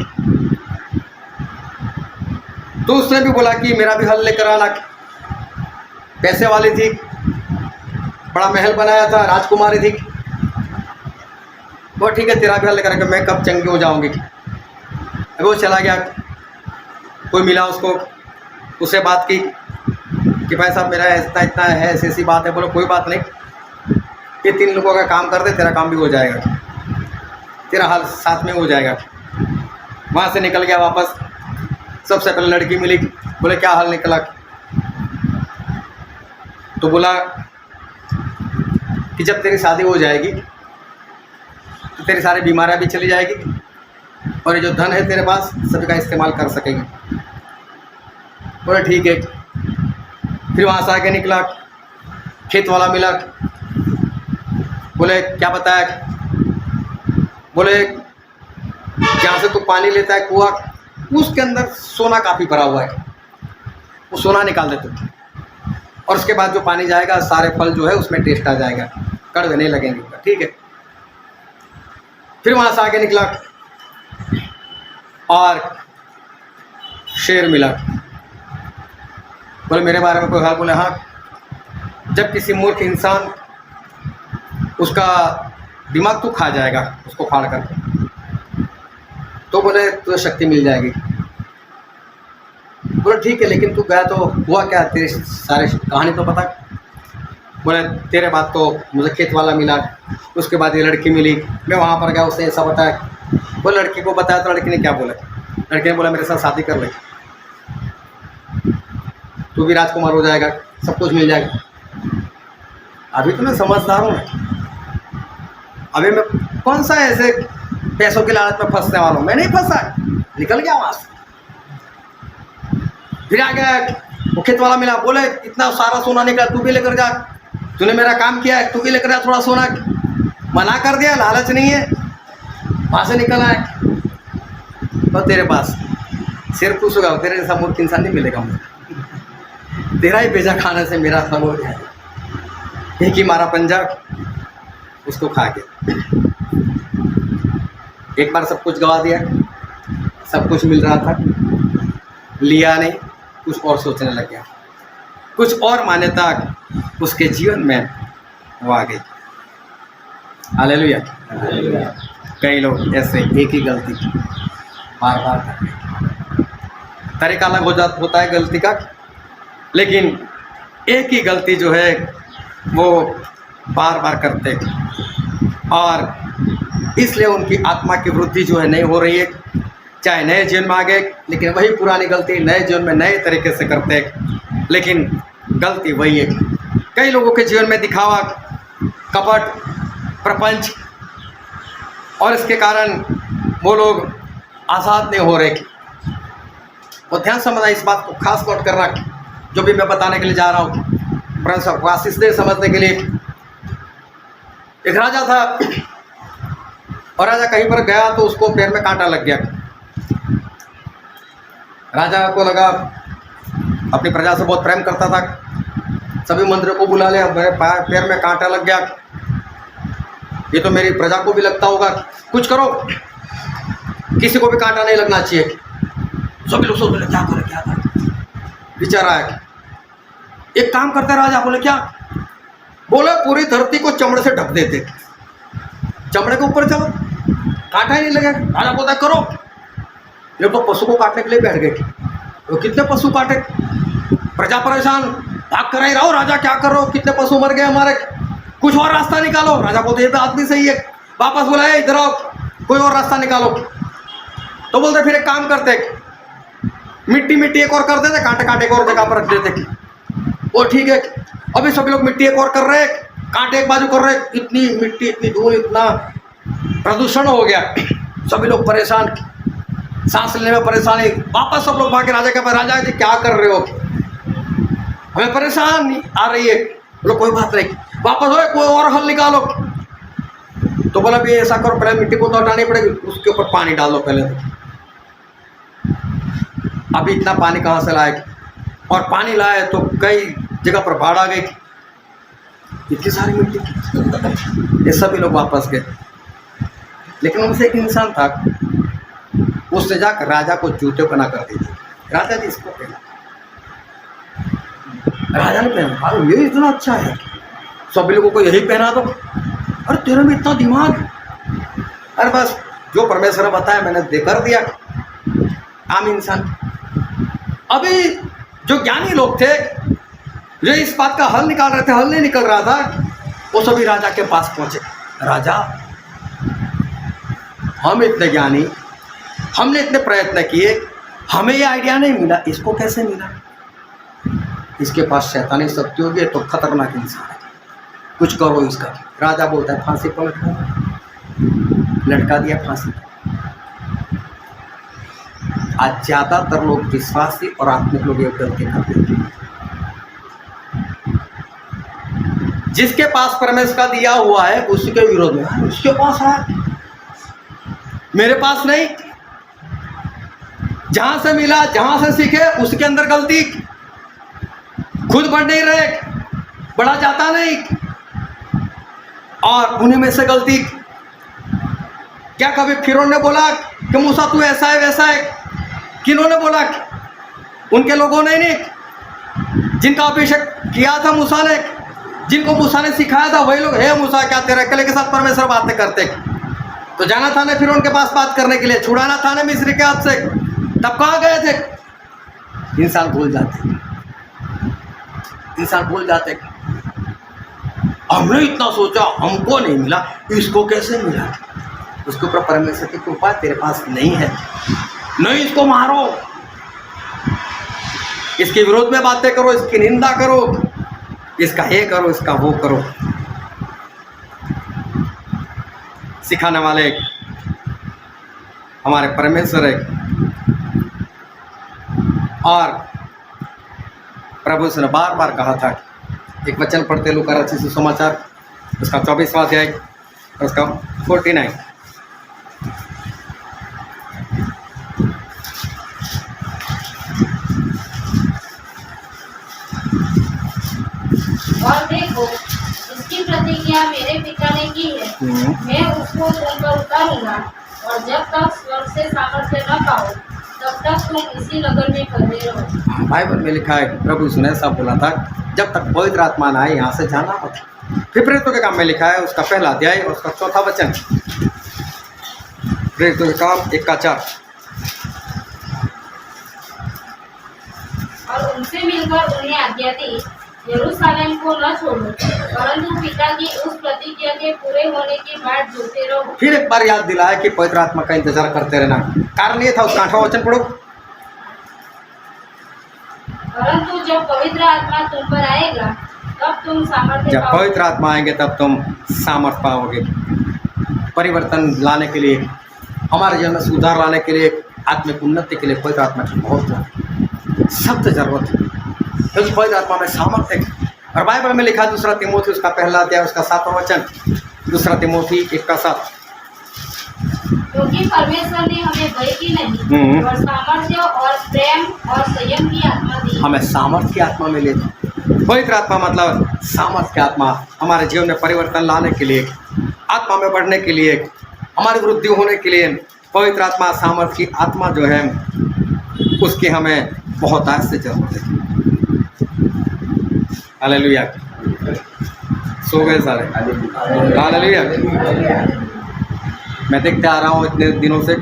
तो उसने भी बोला कि मेरा भी हल लेकर आना। पैसे वाली थी, बड़ा महल बनाया था, राजकुमारी थी। वो ठीक है, तेरा भी हल लेकर आकर मैं कब चंगी हो जाऊंगी। अभी वो चला गया, कोई मिला उसको, उससे बात की कि भाई साहब मेरा इतना इतना है, ऐसी ऐसी बात है। बोलो कोई बात नहीं, ये 3 लोगों का काम कर दे, तेरा काम भी हो जाएगा। तेरा हाल साथ में हो जाएगा। वहाँ से निकल गया वापस। सबसे पहले लड़की मिली, बोले क्या हाल निकला? तो बोला कि जब तेरी शादी हो जाएगी तो तेरी सारी बीमारियां भी चली जाएगी और ये जो धन है तेरे पास सभी का इस्तेमाल कर सकेंगे। बोले ठीक है। फिर वहाँ से आगे निकला, खेत वाला मिला, बोले क्या बताया? बोले जहाँ से तू पानी लेता है कुआं, उसके अंदर सोना काफ़ी भरा हुआ है, वो सोना निकाल देते और उसके बाद जो पानी जाएगा सारे फल जो है उसमें टेस्ट आ जाएगा, कड़वे नहीं लगेंगे। ठीक है। फिर वहाँ से आगे निकला और शेर मिला। बोले मेरे बारे में कोई हाल? बोले हाँ, जब किसी मूर्ख इंसान उसका दिमाग तू खा जाएगा उसको फाड़ कर, तो बोले तुझे शक्ति मिल जाएगी। बोले ठीक है, लेकिन तू गया तो हुआ क्या? तेरी सारी कहानी तो पता। बोले तेरे बाद तो मुझे खेत वाला मिला, उसके बाद ये लड़की मिली, मैं वहाँ पर गया, उसने ऐसा बताया। वो लड़की को बताया तो लड़की ने क्या बोला? लड़के ने बोला मेरे साथ शादी कर ले, तू भी राजकुमार हो जाएगा, सब कुछ मिल जाएगा। अभी तो मैं समझदार हूँ, अभी मैं कौन सा ऐसे पैसों की लालच में फंसने वाला हूँ? मैं नहीं फंसा, निकल गया वहाँ से। फिर आ गया, वो खेत वाला मिला, बोले इतना सारा सोना निकला, तू भी लेकर जा, तूने मेरा काम किया है, तू भी लेकर जा थोड़ा सोना। मना कर दिया, लालच नहीं है। वहाँ से निकल आए और तेरे पास सिर्फ खुश होगा, तेरे जैसा मूर्ख इंसान नहीं मिलेगा मुझे। तेरा ही बेजा खाने से मेरा सब हो जाए। एक ही मारा पंजा, उसको खा के एक बार सब कुछ गवा दिया। सब कुछ मिल रहा था, लिया नहीं, कुछ और सोचने लग गया, कुछ और मान्यता उसके जीवन में वो आ गई। हालेलुया। कई लोग ऐसे एक ही गलती बार बार करते हैं। तरीका अलग होता है गलती का, लेकिन एक ही गलती जो है वो बार बार करते हैं और इसलिए उनकी आत्मा की वृद्धि जो है नहीं हो रही है। चाहे नए जीवन में आ गए, लेकिन वही पुरानी गलती नए जीवन में नए तरीके से करते हैं, लेकिन गलती वही है। कई लोगों के जीवन में दिखावा, कपट, प्रपंच, और इसके कारण वो लोग आज़ाद नहीं हो रहे। और ध्यान समझना, इस बात को खास नोट करना, जो भी मैं बताने के लिए जा रहा हूँ, परंतु आशीष दे समझने के लिए। एक राजा था और राजा कहीं पर गया तो उसको पैर में कांटा लग गया। राजा को लगा, अपनी प्रजा से बहुत प्रेम करता था, सभी मंत्रियों को बुला लिया, मेरे पैर में कांटा लग गया, ये तो मेरी प्रजा को भी लगता होगा, कुछ करो, किसी को भी कांटा नहीं लगना चाहिए। सभी लोग सोच रहे क्या करें। विचार आया, एक काम करते राजा। बोले क्या? बोले पूरी धरती को चमड़े से ढक देते, चमड़े के ऊपर चलो, कांटा ही नहीं लगेगा। राजा बोलता करो। ये तो पशु को काटने के लिए बैठ गए, तो कितने पशु काटे, प्रजा परेशान, भाग कर ही रहो, राजा क्या कर रहे हो, कितने पशु मर गए हमारे, कुछ और रास्ता निकालो। राजा बोलते ये तो आदमी सही है, वापस बोला इधर आओ, कोई और रास्ता निकालो। तो बोलते फिर एक काम करते, मिट्टी मिट्टी एक और कर देते, कांटे कांटे एक और जगह पर रख देते। वो ठीक है, अभी सभी लोग मिट्टी एक और कर रहे, कांटे एक बाजू कर रहे, इतनी मिट्टी, इतनी धूल, इतना प्रदूषण हो गया, सभी लोग परेशान, सांस लेने में परेशानी। वापस सब लोग भागे राजा के पास, राजा जी क्या कर रहे हो, हमें परेशान आ रही है। बोलो कोई बात नहीं, वापस हो, कोई और हल निकालो। तो बोला भी ऐसा करो, पहले मिट्टी को तो हटानी पड़ेगी, उसके ऊपर पानी डाल दो पहले तो। अभी इतना पानी कहाँ से लाए, और पानी लाए तो कई जगह पर बाढ़ आ गई, इतनी सारी मिट्टी। ये सभी लोग वापस गए, लेकिन उनसे एक इंसान था, उसने जाकर राजा को जूते पहना कर दी। राजा जी इसको पहना, राजा ने पहना, अरे ये इतना अच्छा है, सभी लोगों को यही पहना दो। अरे तेरे में इतना दिमाग, अरे बस जो परमेश्वर ने बताया मैंने देकर दिया। आम इंसान। अभी जो ज्ञानी लोग थे, जो इस बात का हल निकाल रहे थे, हल नहीं निकल रहा था, वो सभी राजा के पास पहुंचे। राजा हम इतने ज्ञानी, हमने इतने प्रयत्न किए, हमें ये आइडिया नहीं मिला, इसको कैसे मिला? इसके पास शैतानी शक्ति होगी, तो खतरनाक इंसान है, कुछ करो इसका। राजा बोलता है फांसी पर लटका दिया फांसी। आज ज्यादातर लोग विश्वासी और आत्मिक लोग ये गलती करते हैं। जिसके पास परमेश्वर का दिया हुआ है उसके विरोध में, उसके पास है, मेरे पास नहीं। जहां से मिला, जहां से सीखे, उसके अंदर गलती, खुद बढ़ नहीं रहे, बढ़ा जाता नहीं, और उन्हीं में से गलती। क्या कभी फिरौन ने बोला कि मूसा तू ऐसा है वैसा है? किन्होंने बोला? उनके लोगों ने नहीं, जिनका अभिषेक किया था मूसा ने, जिनको मूसा ने सिखाया था, वही लोग, हे मूसा क्या तेरे अकेले के साथ परमेश्वर बातें करते? तो जाना था ना फिरौन के पास बात करने के लिए, छुड़ाना था ना मिस्री के हाथ से, तब कहाँ गए थे? इंसान भूल जाते, इंसान भूल जाते। हमने इतना सोचा, हमको नहीं मिला, इसको कैसे मिला? उसके ऊपर परमेश्वर की कृपा तेरे पास नहीं है, नहीं इसको मारो, इसके विरोध में बातें करो, इसकी निंदा करो, इसका ये करो, इसका वो करो। सिखाने वाले हमारे परमेश्वर है, और प्रभु से ने बार बार कहा था। एक वचन पढ़ते लूका रचित सुसमाचार, उसका 24वां अध्याय, उसका 49। और देखो, इसकी प्रतिज्ञा मेरे पिता ने की है, मैं उसको तुम पर उतारूंगा, और जब तक स्वर्ग से सामर्थ्य न पाओ तब तक तुम इसी नगर में खड़े रहो। बाइबल में लिखा है, प्रभु ने ऐसा बोला था, जब तक पवित्र आत्मा ना आए यहाँ से जाना मत। फिर प्रेरितों के काम में लिखा है, उसका पहला अध्याय और उसका 4था वचन, प्रेरितों के काम 1:4। और उनसे मिलकर उन्हें आज्ञा दी, यरूशलेम को न छोड़ो, परंतु पिता की उस प्रतिज्ञा के पूरे होने की बाट जोते रहो। फिर एक बार याद दिलाया कि पवित्र आत्मा का इंतजार करते रहना। कारण ये था, उसका 8वां वचन पढ़ो। परंतु जब पवित्र आत्मा तुम पर आएगा तब तुम सामर्थ्य जब पाओगे। पवित्र आत्मा आएंगे तब तुम सामर्थ पाओगे। परिवर्तन लाने के लिए, हमारे जीवन में सुधार लाने के लिए, आत्मिक उन्नति के लिए पवित्र आत्मा की बहुत सख्त जरूरत है, क्योंकि पवित्र आत्मा में सामर्थ्य है। और बाइबल में लिखा, 2 तिमोथी उसका पहला अध्याय उसका 7वां वचन, 2 तिमोथी 1:7। क्योंकि परमेश्वर ने हमें भय की नहीं और सामर्थ्य और प्रेम और संयम की आत्मा दी। हमें सामर्थ्य की आत्मा मिले। पवित्र आत्मा मतलब सामर्थ्य की आत्मा, हमारे जीवन में परिवर्तन लाने के लिए, आत्मा में बढ़ने के लिए, हमारी वृद्धि होने के लिए पवित्र आत्मा, सामर्थ्य की आत्मा जो है, उसकी हमें बहुत आज से जरूरत है। हालेलुया। सो गए सारे? हालेलुया। मैं देखते आ रहा हूँ इतने दिनों से,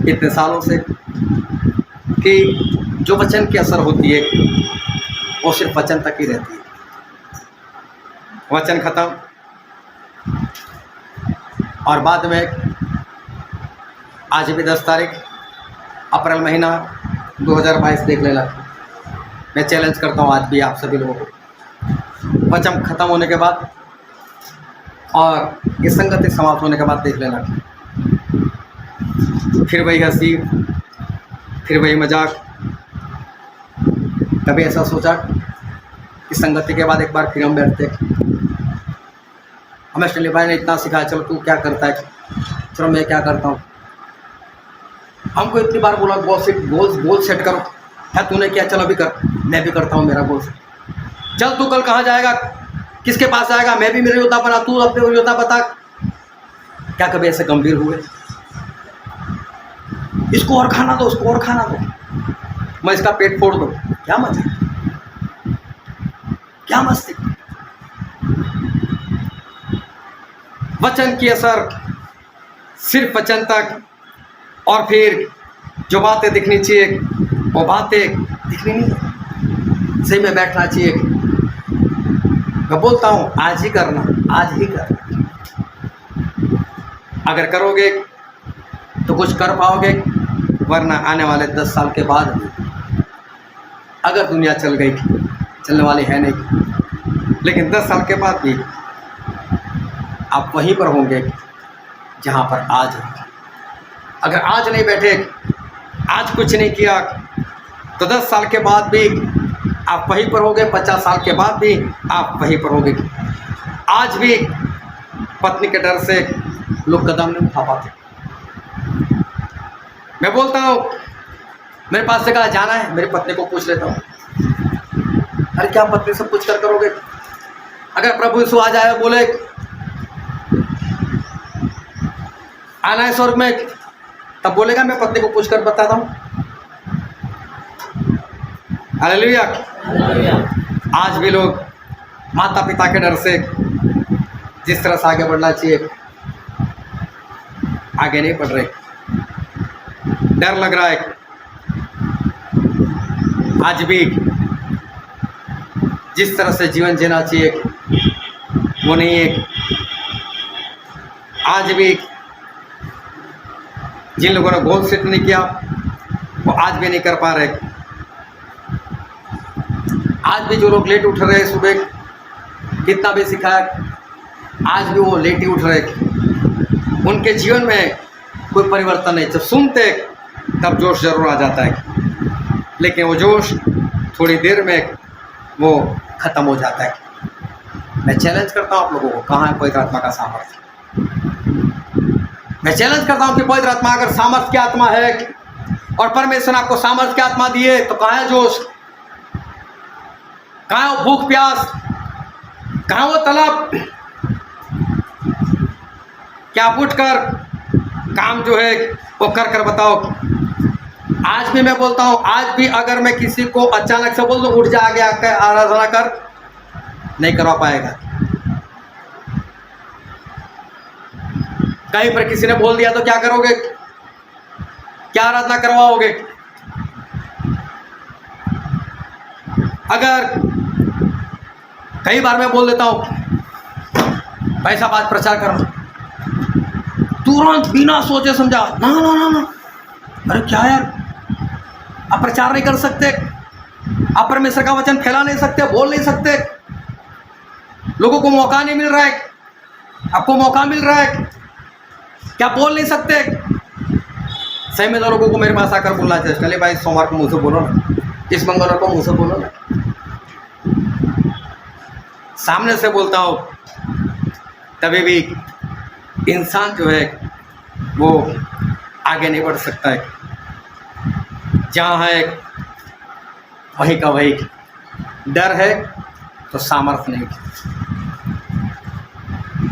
इतने सालों से, कि जो वचन की असर होती है वो सिर्फ वचन तक ही रहती है। वचन खत्म, और बाद में आज भी 10 तारीख अप्रैल महीना 2022 देख लेना। मैं चैलेंज करता हूँ आज भी आप सभी लोगों को, वचन खत्म होने के बाद और ये संगति समाप्त होने के बाद देख लेना। फिर वही हंसी, फिर वही मजाक। कभी ऐसा सोचा कि संगति के बाद एक बार फिर हम बैठते, हमें स्टैनली भाई ने इतना सिखाया, चलो तू क्या करता है, चलो मैं क्या करता हूँ। हमको इतनी बार बोला गोल सेट करो, क्या तूने किया, चलो अभी कर, मैं भी करता हूँ मेरा गोल सेट। चल तू कल कहाँ जाएगा, किसके पास जाएगा, मैं भी मेरे योद्धा बना, तू अपने योद्धा बता। क्या कभी ऐसे गंभीर हुए? इसको और खाना दो, उसको और खाना दो, मैं इसका पेट फोड़ दो। क्या मजा, क्या मस्ती। वचन की असर सिर्फ वचन तक, और फिर जो बातें दिखनी चाहिए वो बातें दिखनी नहीं, सही में बैठना चाहिए। मैं बोलता हूँ आज ही करना, आज ही करना। अगर करोगे तो कुछ कर पाओगे, वरना आने वाले 10 साल के बाद भी अगर दुनिया चल गई, चलने वाली है नहीं, लेकिन 10 साल के बाद भी आप वहीं पर होंगे जहाँ पर आज होंगे। अगर आज नहीं बैठे, आज कुछ नहीं किया, तो 10 साल के बाद भी आप वहीं पर होंगे, 50 साल के बाद भी आप वहीं पर होंगे। आज भी पत्नी के डर से लोग कदम नहीं उठा पाते। मैं बोलता हूँ, मेरे पास से कहा जाना है, मेरी पत्नी को पूछ लेता हूँ। अरे क्या पत्नी से पूछ कर करोगे? अगर प्रभु यीशु आ जाए, बोले आना है स्वर्ग में, तब बोलेगा मैं पत्नी को पूछ कर बताता हूँ। हालेलुया। आज भी लोग माता पिता के डर से जिस तरह से आगे बढ़ना चाहिए, आगे नहीं बढ़ रहे, डर लग रहा है। आज भी जिस तरह से जीवन जीना चाहिए वो नहीं है। आज भी जिन लोगों ने गोल सेट नहीं किया वो आज भी नहीं कर पा रहे। आज भी जो लोग लेट उठ रहे हैं, सुबह कितना भी सिखाया, आज भी वो लेट ही उठ रहे। उनके जीवन में कोई परिवर्तन नहीं। जब सुनते तब जोश जरूर आ जाता है, लेकिन वो जोश थोड़ी देर में वो ख़त्म हो जाता है। मैं चैलेंज करता हूँ आप लोगों को, कहाँ है पवित्र आत्मा का सामर्थ्य? मैं चैलेंज करता हूँ कि पवित्र आत्मा अगर सामर्थ्य की आत्मा है और परमेश्वर ने आपको सामर्थ्य की आत्मा दी है, तो कहाँ है जोश? कहाँ है वो भूख प्यास? कहाँ वो तलब? क्या आप उठकर काम जो है वो कर बताओ। आज भी मैं बोलता हूँ, आज भी अगर मैं किसी को अचानक से बोल दूँ उठ जा आगे आकर आराधना कर, नहीं करवा पाएगा। कहीं पर किसी ने बोल दिया तो क्या करोगे? क्या आराधना करवाओगे? अगर कई बार मैं बोल देता हूँ भाई साहब आज प्रचार करो, तुरंत बिना सोचे समझा ना ना ना ना, अरे क्या यार, आप प्रचार नहीं कर सकते, आप परमेश्वर का वचन फैला नहीं सकते, बोल नहीं सकते, लोगों को मौका नहीं मिल रहा है, आपको मौका मिल रहा है, क्या बोल नहीं सकते? सही में तो लोगों को मेरे पास आकर बोलना चाहिए, चले भाई सोमवार को मुँह से बोलो ना, इस मंगलवार को मुँह से बोलो ना। सामने से बोलता हूँ तभी भी इंसान जो है वो आगे नहीं बढ़ सकता है। जहाँ है वहीं का वही, डर है तो सामर्थ्य नहीं,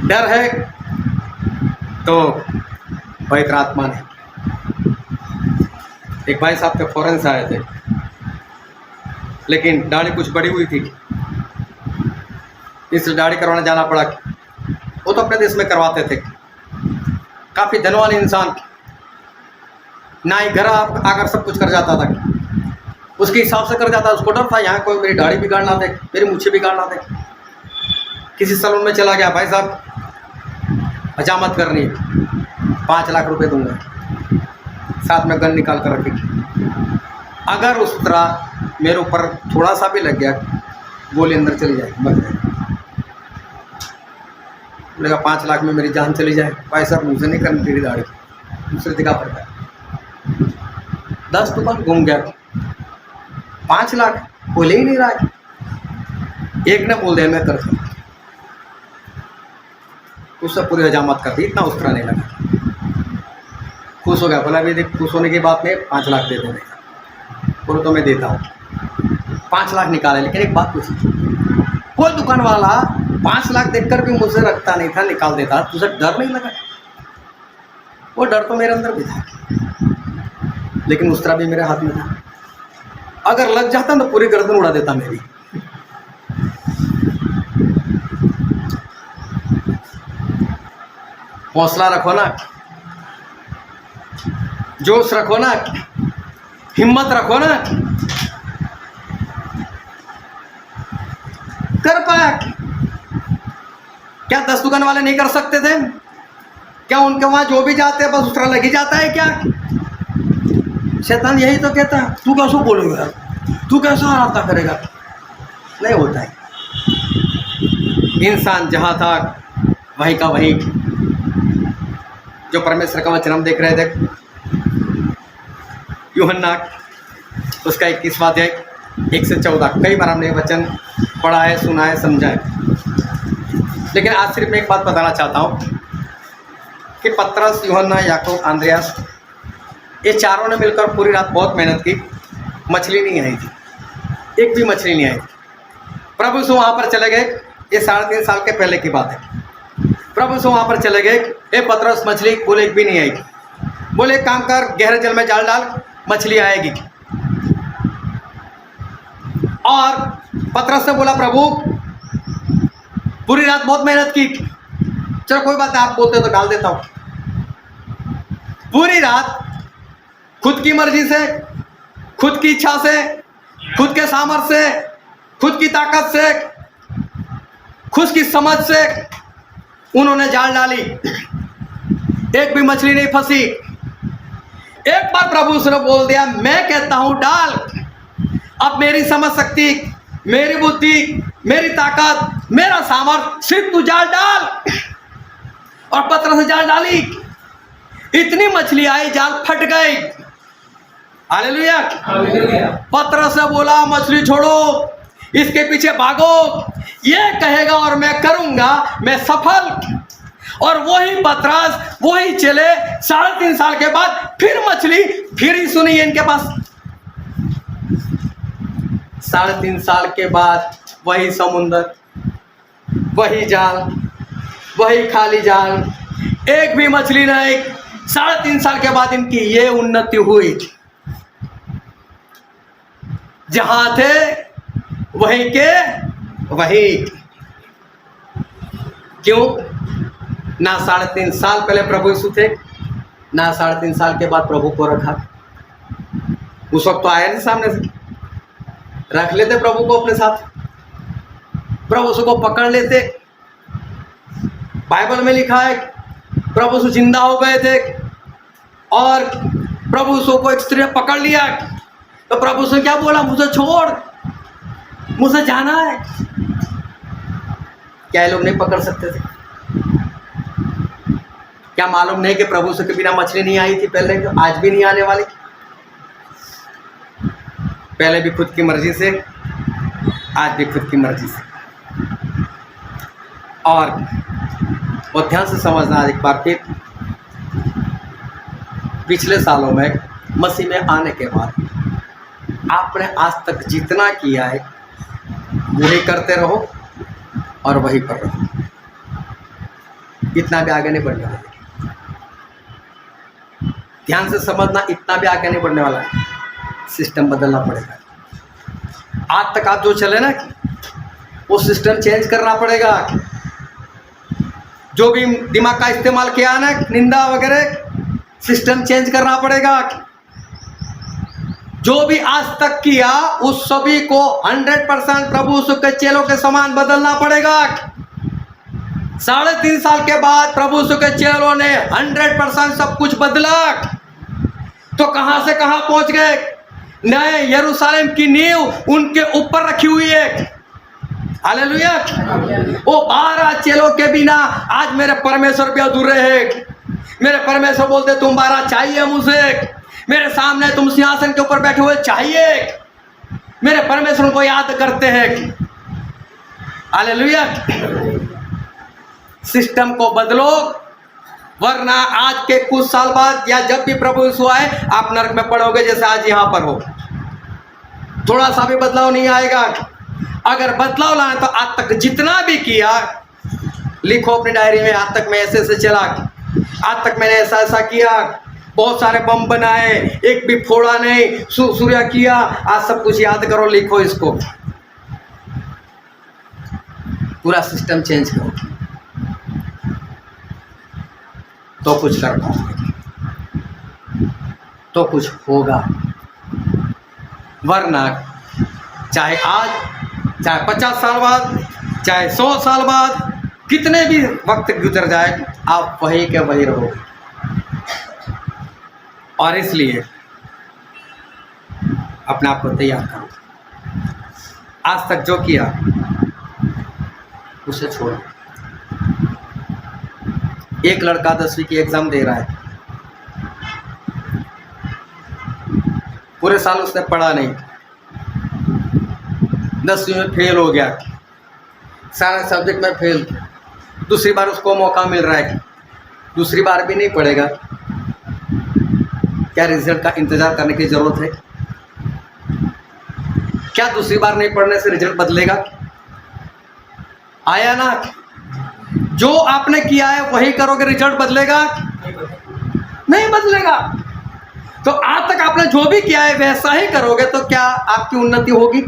डर है तो पवित्र आत्मा नहीं। एक भाई साहब के फॉरेन से आए थे, लेकिन दाढ़ी कुछ बड़ी हुई थी, इसलिए दाढ़ी करवाने जाना पड़ा। वो तो अपने देश में करवाते थे, काफ़ी धनवान इंसान, ना ही घर आकर सब कुछ कर जाता था, उसके हिसाब से कर जाता। उसको डर था यहाँ कोई मेरी दाढ़ी बिगाड़ ना दे, मेरी मूछें बिगाड़ ना दे। किसी सैलून में चला गया, भाई साहब हजामत करनी है, 5 लाख रुपए दूंगा, साथ में गन निकाल कर रखी। अगर उस तरह मेरे ऊपर थोड़ा सा भी लग गया, गोली अंदर चली जाएगी, मर जाएगी। बोलेगा 5 लाख में मेरी जान चली जाए। भाई साहब मुझे नहीं करनी तेरी दाढ़ी, दूसरी जगह पर गया, 10 दुकान घूम गया, 5 लाख कोई ले ही नहीं रहा है। एक ने बोल दिया मैं कर सकता, उससे पूरी हजामत कर दी, इतना उस तरह नहीं लगा। खुश हो गया, बोला अभी देख खुश होने की बात नहीं, 5 लाख दे देने का। बोलो तो मैं देता हूँ, 5 लाख निकाले। लेकिन एक बात पूछी, कोई दुकान वाला 5 लाख देखकर भी मुझसे रखता नहीं था, निकाल देता। तुझे डर नहीं लगा? वो डर तो मेरे अंदर भी था, लेकिन उस तरह भी मेरे हाथ में था। अगर लग जाता तो पूरी गर्दन उड़ा देता मेरी। हौसला रखो ना, जोश रखो ना, हिम्मत रखो ना। कर पाया क्या 10 दुकान वाले नहीं कर सकते थे? क्या उनके वहां जो भी जाते हैं बस उस तरह लगी जाता है क्या? शैतान यही तो कहता है, तू कैसे बोलेगा, तू कैसा आराधना करेगा? नहीं होता है। इंसान जहां था वही का वही। जो परमेश्वर का वचन हम देख रहे थे, यूहन्ना उसका 21वां अध्याय 1 से 14, कई बार हमने वचन पढ़ा है, सुना है, समझा है, लेकिन आज सिर्फ मैं एक बात बताना चाहता हूँ कि पतरस, यूहन्ना, याकूब, अंद्रयास, ये चारों ने मिलकर पूरी रात बहुत मेहनत की, मछली नहीं आई थी, एक भी मछली नहीं आई थी। प्रभु से वहाँ पर चले गए, ये 3.5 साल के पहले की बात है। प्रभु से वहाँ पर चले गए, ए पतरस मछली, बोले एक भी नहीं आएगी। बोले एक काम कर, गहरे जल में जाल डाल, मछली आएगी। और पतरस ने बोला प्रभु पूरी रात बहुत मेहनत की, चलो कोई बात नहीं, आप बोलते तो डाल देता हूँ। पूरी रात खुद की मर्जी से, खुद की इच्छा से, खुद के सामर्थ्य से, खुद की ताकत से, खुद की समझ से उन्होंने जाल डाली, एक भी मछली नहीं फंसी। एक बार प्रभु उसने बोल दिया, मैं कहता हूं डाल, अब मेरी समझ शक्ति, मेरी बुद्धि, मेरी ताकत, मेरा सामर्थ्य, सिर्फ तू जाल डाल। और पतरस ने जाल डाली, इतनी मछली आई, जाल फट गई। हालेलुया। पतरस ने बोला मछली छोड़ो, इसके पीछे भागो, ये कहेगा और मैं करूंगा, मैं सफल। और वही पतरस, वही चले, 3.5 साल के बाद फिर मछली, फिर ही सुनी इनके पास। 3.5 साल के बाद वही समुंदर, वही जाल, वही खाली जाल, एक भी मछली नहीं। 3.5 साल के बाद इनकी ये उन्नति हुई, जहां थे वहीं के वही। क्यों? ना 3.5 साल पहले प्रभु यीशु थे, ना 3.5 साल के बाद प्रभु को रखा। उस वक्त तो आया नहीं सामने से, रख लेते प्रभु को अपने साथ, प्रभु उसको पकड़ लेते। बाइबल में लिखा है प्रभु यीशु जिंदा हो गए थे और प्रभु यीशु को एक स्त्री ने पकड़ लिया, तो प्रभु यीशु क्या बोला, मुझे छोड़, मुझे जाना है। क्या ये लोग नहीं पकड़ सकते थे? क्या मालूम नहीं कि प्रभु से के बिना मछली नहीं आई थी पहले, तो आज भी नहीं आने वाली? पहले भी खुद की मर्जी से, आज भी खुद की मर्जी से। और वो ध्यान से समझना एक बार फिर, पिछले सालों में मसीह में आने के बाद आपने आज तक जितना किया है वही करते रहो और वही पर रहो, इतना भी आगे नहीं बढ़ने वाला। ध्यान से समझना, इतना भी आगे नहीं बढ़ने वाला, सिस्टम बदलना पड़ेगा। आज तक आप जो चले ना, वो सिस्टम चेंज करना पड़ेगा। जो भी दिमाग का इस्तेमाल किया ना, निंदा वगैरह, सिस्टम चेंज करना पड़ेगा। जो भी आज तक किया उस सभी को 100% प्रभु के चेलों के समान बदलना पड़ेगा। 3.5 साल के बाद प्रभु के चेलों ने 100% सब कुछ बदला, तो कहां से कहां पहुंच गए। नए यरूशलेम की नींव उनके ऊपर रखी हुई है। हालेलुया। वो 12 चेलों के बिना आज मेरे परमेश्वर भी अधूरे हैं। मेरे परमेश्वर बोलते तुम 12 चाहिए मुझे, मेरे सामने तुम सिंहासन के ऊपर बैठे हुए चाहिए। मेरे परमेश्वर को याद करते हैं। हालेलुया। सिस्टम को बदलो, वरना आज के कुछ साल बाद या जब भी प्रभु यीशु आए, आप नरक में पड़ोगे जैसे आज यहाँ पर हो। थोड़ा सा भी बदलाव नहीं आएगा। अगर बदलाव लाए तो आज तक जितना भी किया, लिखो अपनी डायरी में, आज तक मैं ऐसे ऐसे चला, आज तक मैंने ऐसा ऐसा किया, बहुत सारे बम बनाए, एक भी फोड़ा नहीं, सूर्य किया, आज सब कुछ याद करो, लिखो इसको। पूरा सिस्टम चेंज करो तो कुछ कर पाओगे, तो कुछ होगा। वरना चाहे आज, चाहे 50 साल बाद, चाहे 100 साल बाद, कितने भी वक्त गुजर जाए आप वही के वही रहोगे। और इसलिए अपने आप को तैयार करो। आज तक जो किया उसे छोड़ो। एक लड़का 10वीं की एग्जाम दे रहा है, पूरे साल उसने पढ़ा नहीं, 10वीं में फेल हो गया, सारे सब्जेक्ट में फेल। दूसरी बार उसको मौका मिल रहा है, दूसरी बार भी नहीं पढ़ेगा। क्या रिजल्ट का इंतजार करने की जरूरत है? क्या दूसरी बार नहीं पढ़ने से रिजल्ट बदलेगा? आया ना? जो आपने किया है वही करोगे, रिजल्ट बदलेगा? नहीं बदलेगा। तो आज तक आपने जो भी किया है वैसा ही करोगे तो क्या आपकी उन्नति होगी?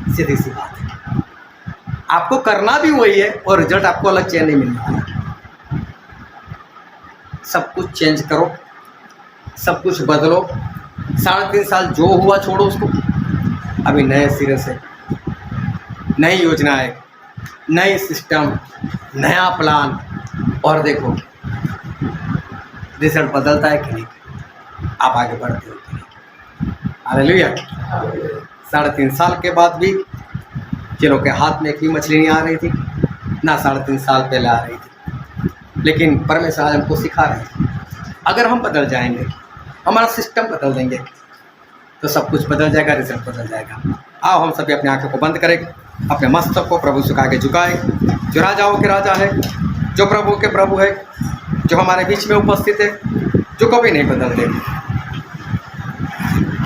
सीधी सी बात है। आपको करना भी वही है और रिजल्ट आपको अलग चेंज नहीं मिलने वाला। सब कुछ चेंज करो, सब कुछ बदलो। 3.5 साल जो हुआ छोड़ो उसको। अभी नए सिरे से नई योजनाएं, नई सिस्टम, नया प्लान, और देखो रिजल्ट बदलता है कि नहीं, आप आगे बढ़ते हो कि नहीं। हालेलुया। 3.5 साल के बाद भी चलो के हाथ में एक भी मछली नहीं आ रही थी ना 3.5 साल पहले आ रही थी, लेकिन परमेश्वर आज हमको सिखा रहे हैं अगर हम बदल जाएंगे, हमारा सिस्टम बदल देंगे तो सब कुछ बदल जाएगा, रिजल्ट बदल जाएगा। आओ हम सभी अपनी आंखों को बंद करें, अपने मस्तक को प्रभु से आगे झुकाए। जो राजाओं के राजा है, जो प्रभु के प्रभु है, जो हमारे बीच में उपस्थित है, जो कभी नहीं बदलते।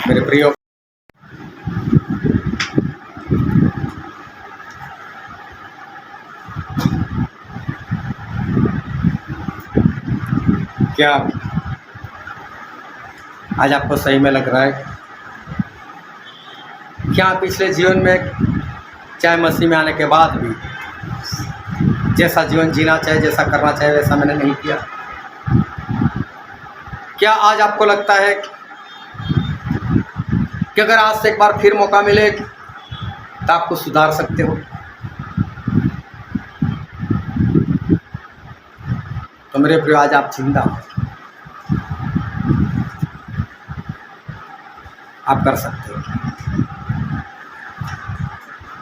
मेरे प्रियो, क्या आज आपको सही में लग रहा है क्या पिछले जीवन में, चाहे मसीह में आने के बाद भी, जैसा जीवन जीना चाहे, जैसा करना चाहे वैसा मैंने नहीं किया? क्या आज आपको लगता है कि अगर आज से एक बार फिर मौका मिले तो आपको सुधार सकते हो? तो मेरे प्रिय, आज आप जिंदा हो, आप कर सकते हो।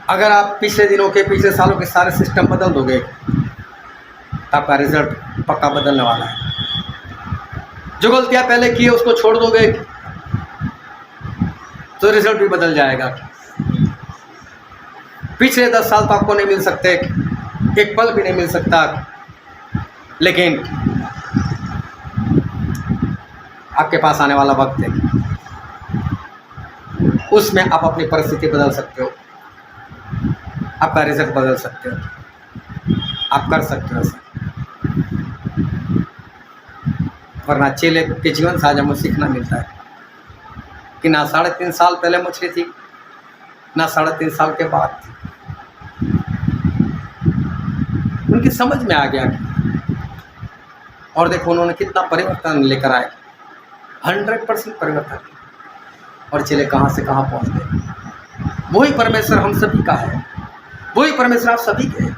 अगर आप पिछले दिनों के, पिछले सालों के सारे सिस्टम बदल दोगे तो आपका रिजल्ट पक्का बदलने वाला है। जो गलतियां पहले की है उसको छोड़ दोगे तो रिजल्ट भी बदल जाएगा। पिछले 10 साल तो आपको नहीं मिल सकते, एक पल भी नहीं मिल सकता, लेकिन आपके पास आने वाला वक्त है, उसमें आप अपनी परिस्थिति बदल सकते हो, आपका रिजल्ट बदल सकते हो, आप कर सकते हो ऐसा। वरना चेले के जीवन से आज हमें सीखना मिलता है कि ना 3.5 साल पहले मछली थी, ना 3.5 साल के बाद थी। उनकी समझ में आ गया और देखो उन्होंने कितना परिवर्तन लेकर आए, 100% परिवर्तन। और चेले कहाँ से कहाँ पहुँच गए। वही परमेश्वर हम सभी का है, वही परमेश्वर आप सभी के हैं।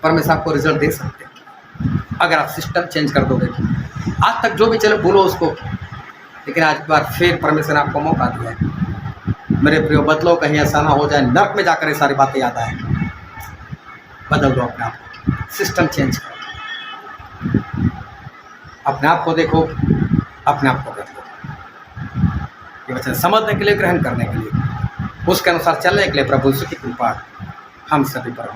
परमेश्वर आपको रिजल्ट दे सकते हैं अगर आप सिस्टम चेंज कर दोगे। आज तक जो भी चले भूलो उसको, लेकिन आज बार फिर परमेश्वर ने आपको मौका दिया है। मेरे प्रियो, बदलो, कहीं ऐसा ना हो जाए नर्क में जाकर ये सारी बातें याद आए। बदल दो अपने आप को, सिस्टम चेंज करो, अपने आप को देखो, अपने आप को बदलो। ये वचन समझने के लिए, ग्रहण करने के लिए, उसके अनुसार चलने के लिए प्रभु की कृपा हम सभी पर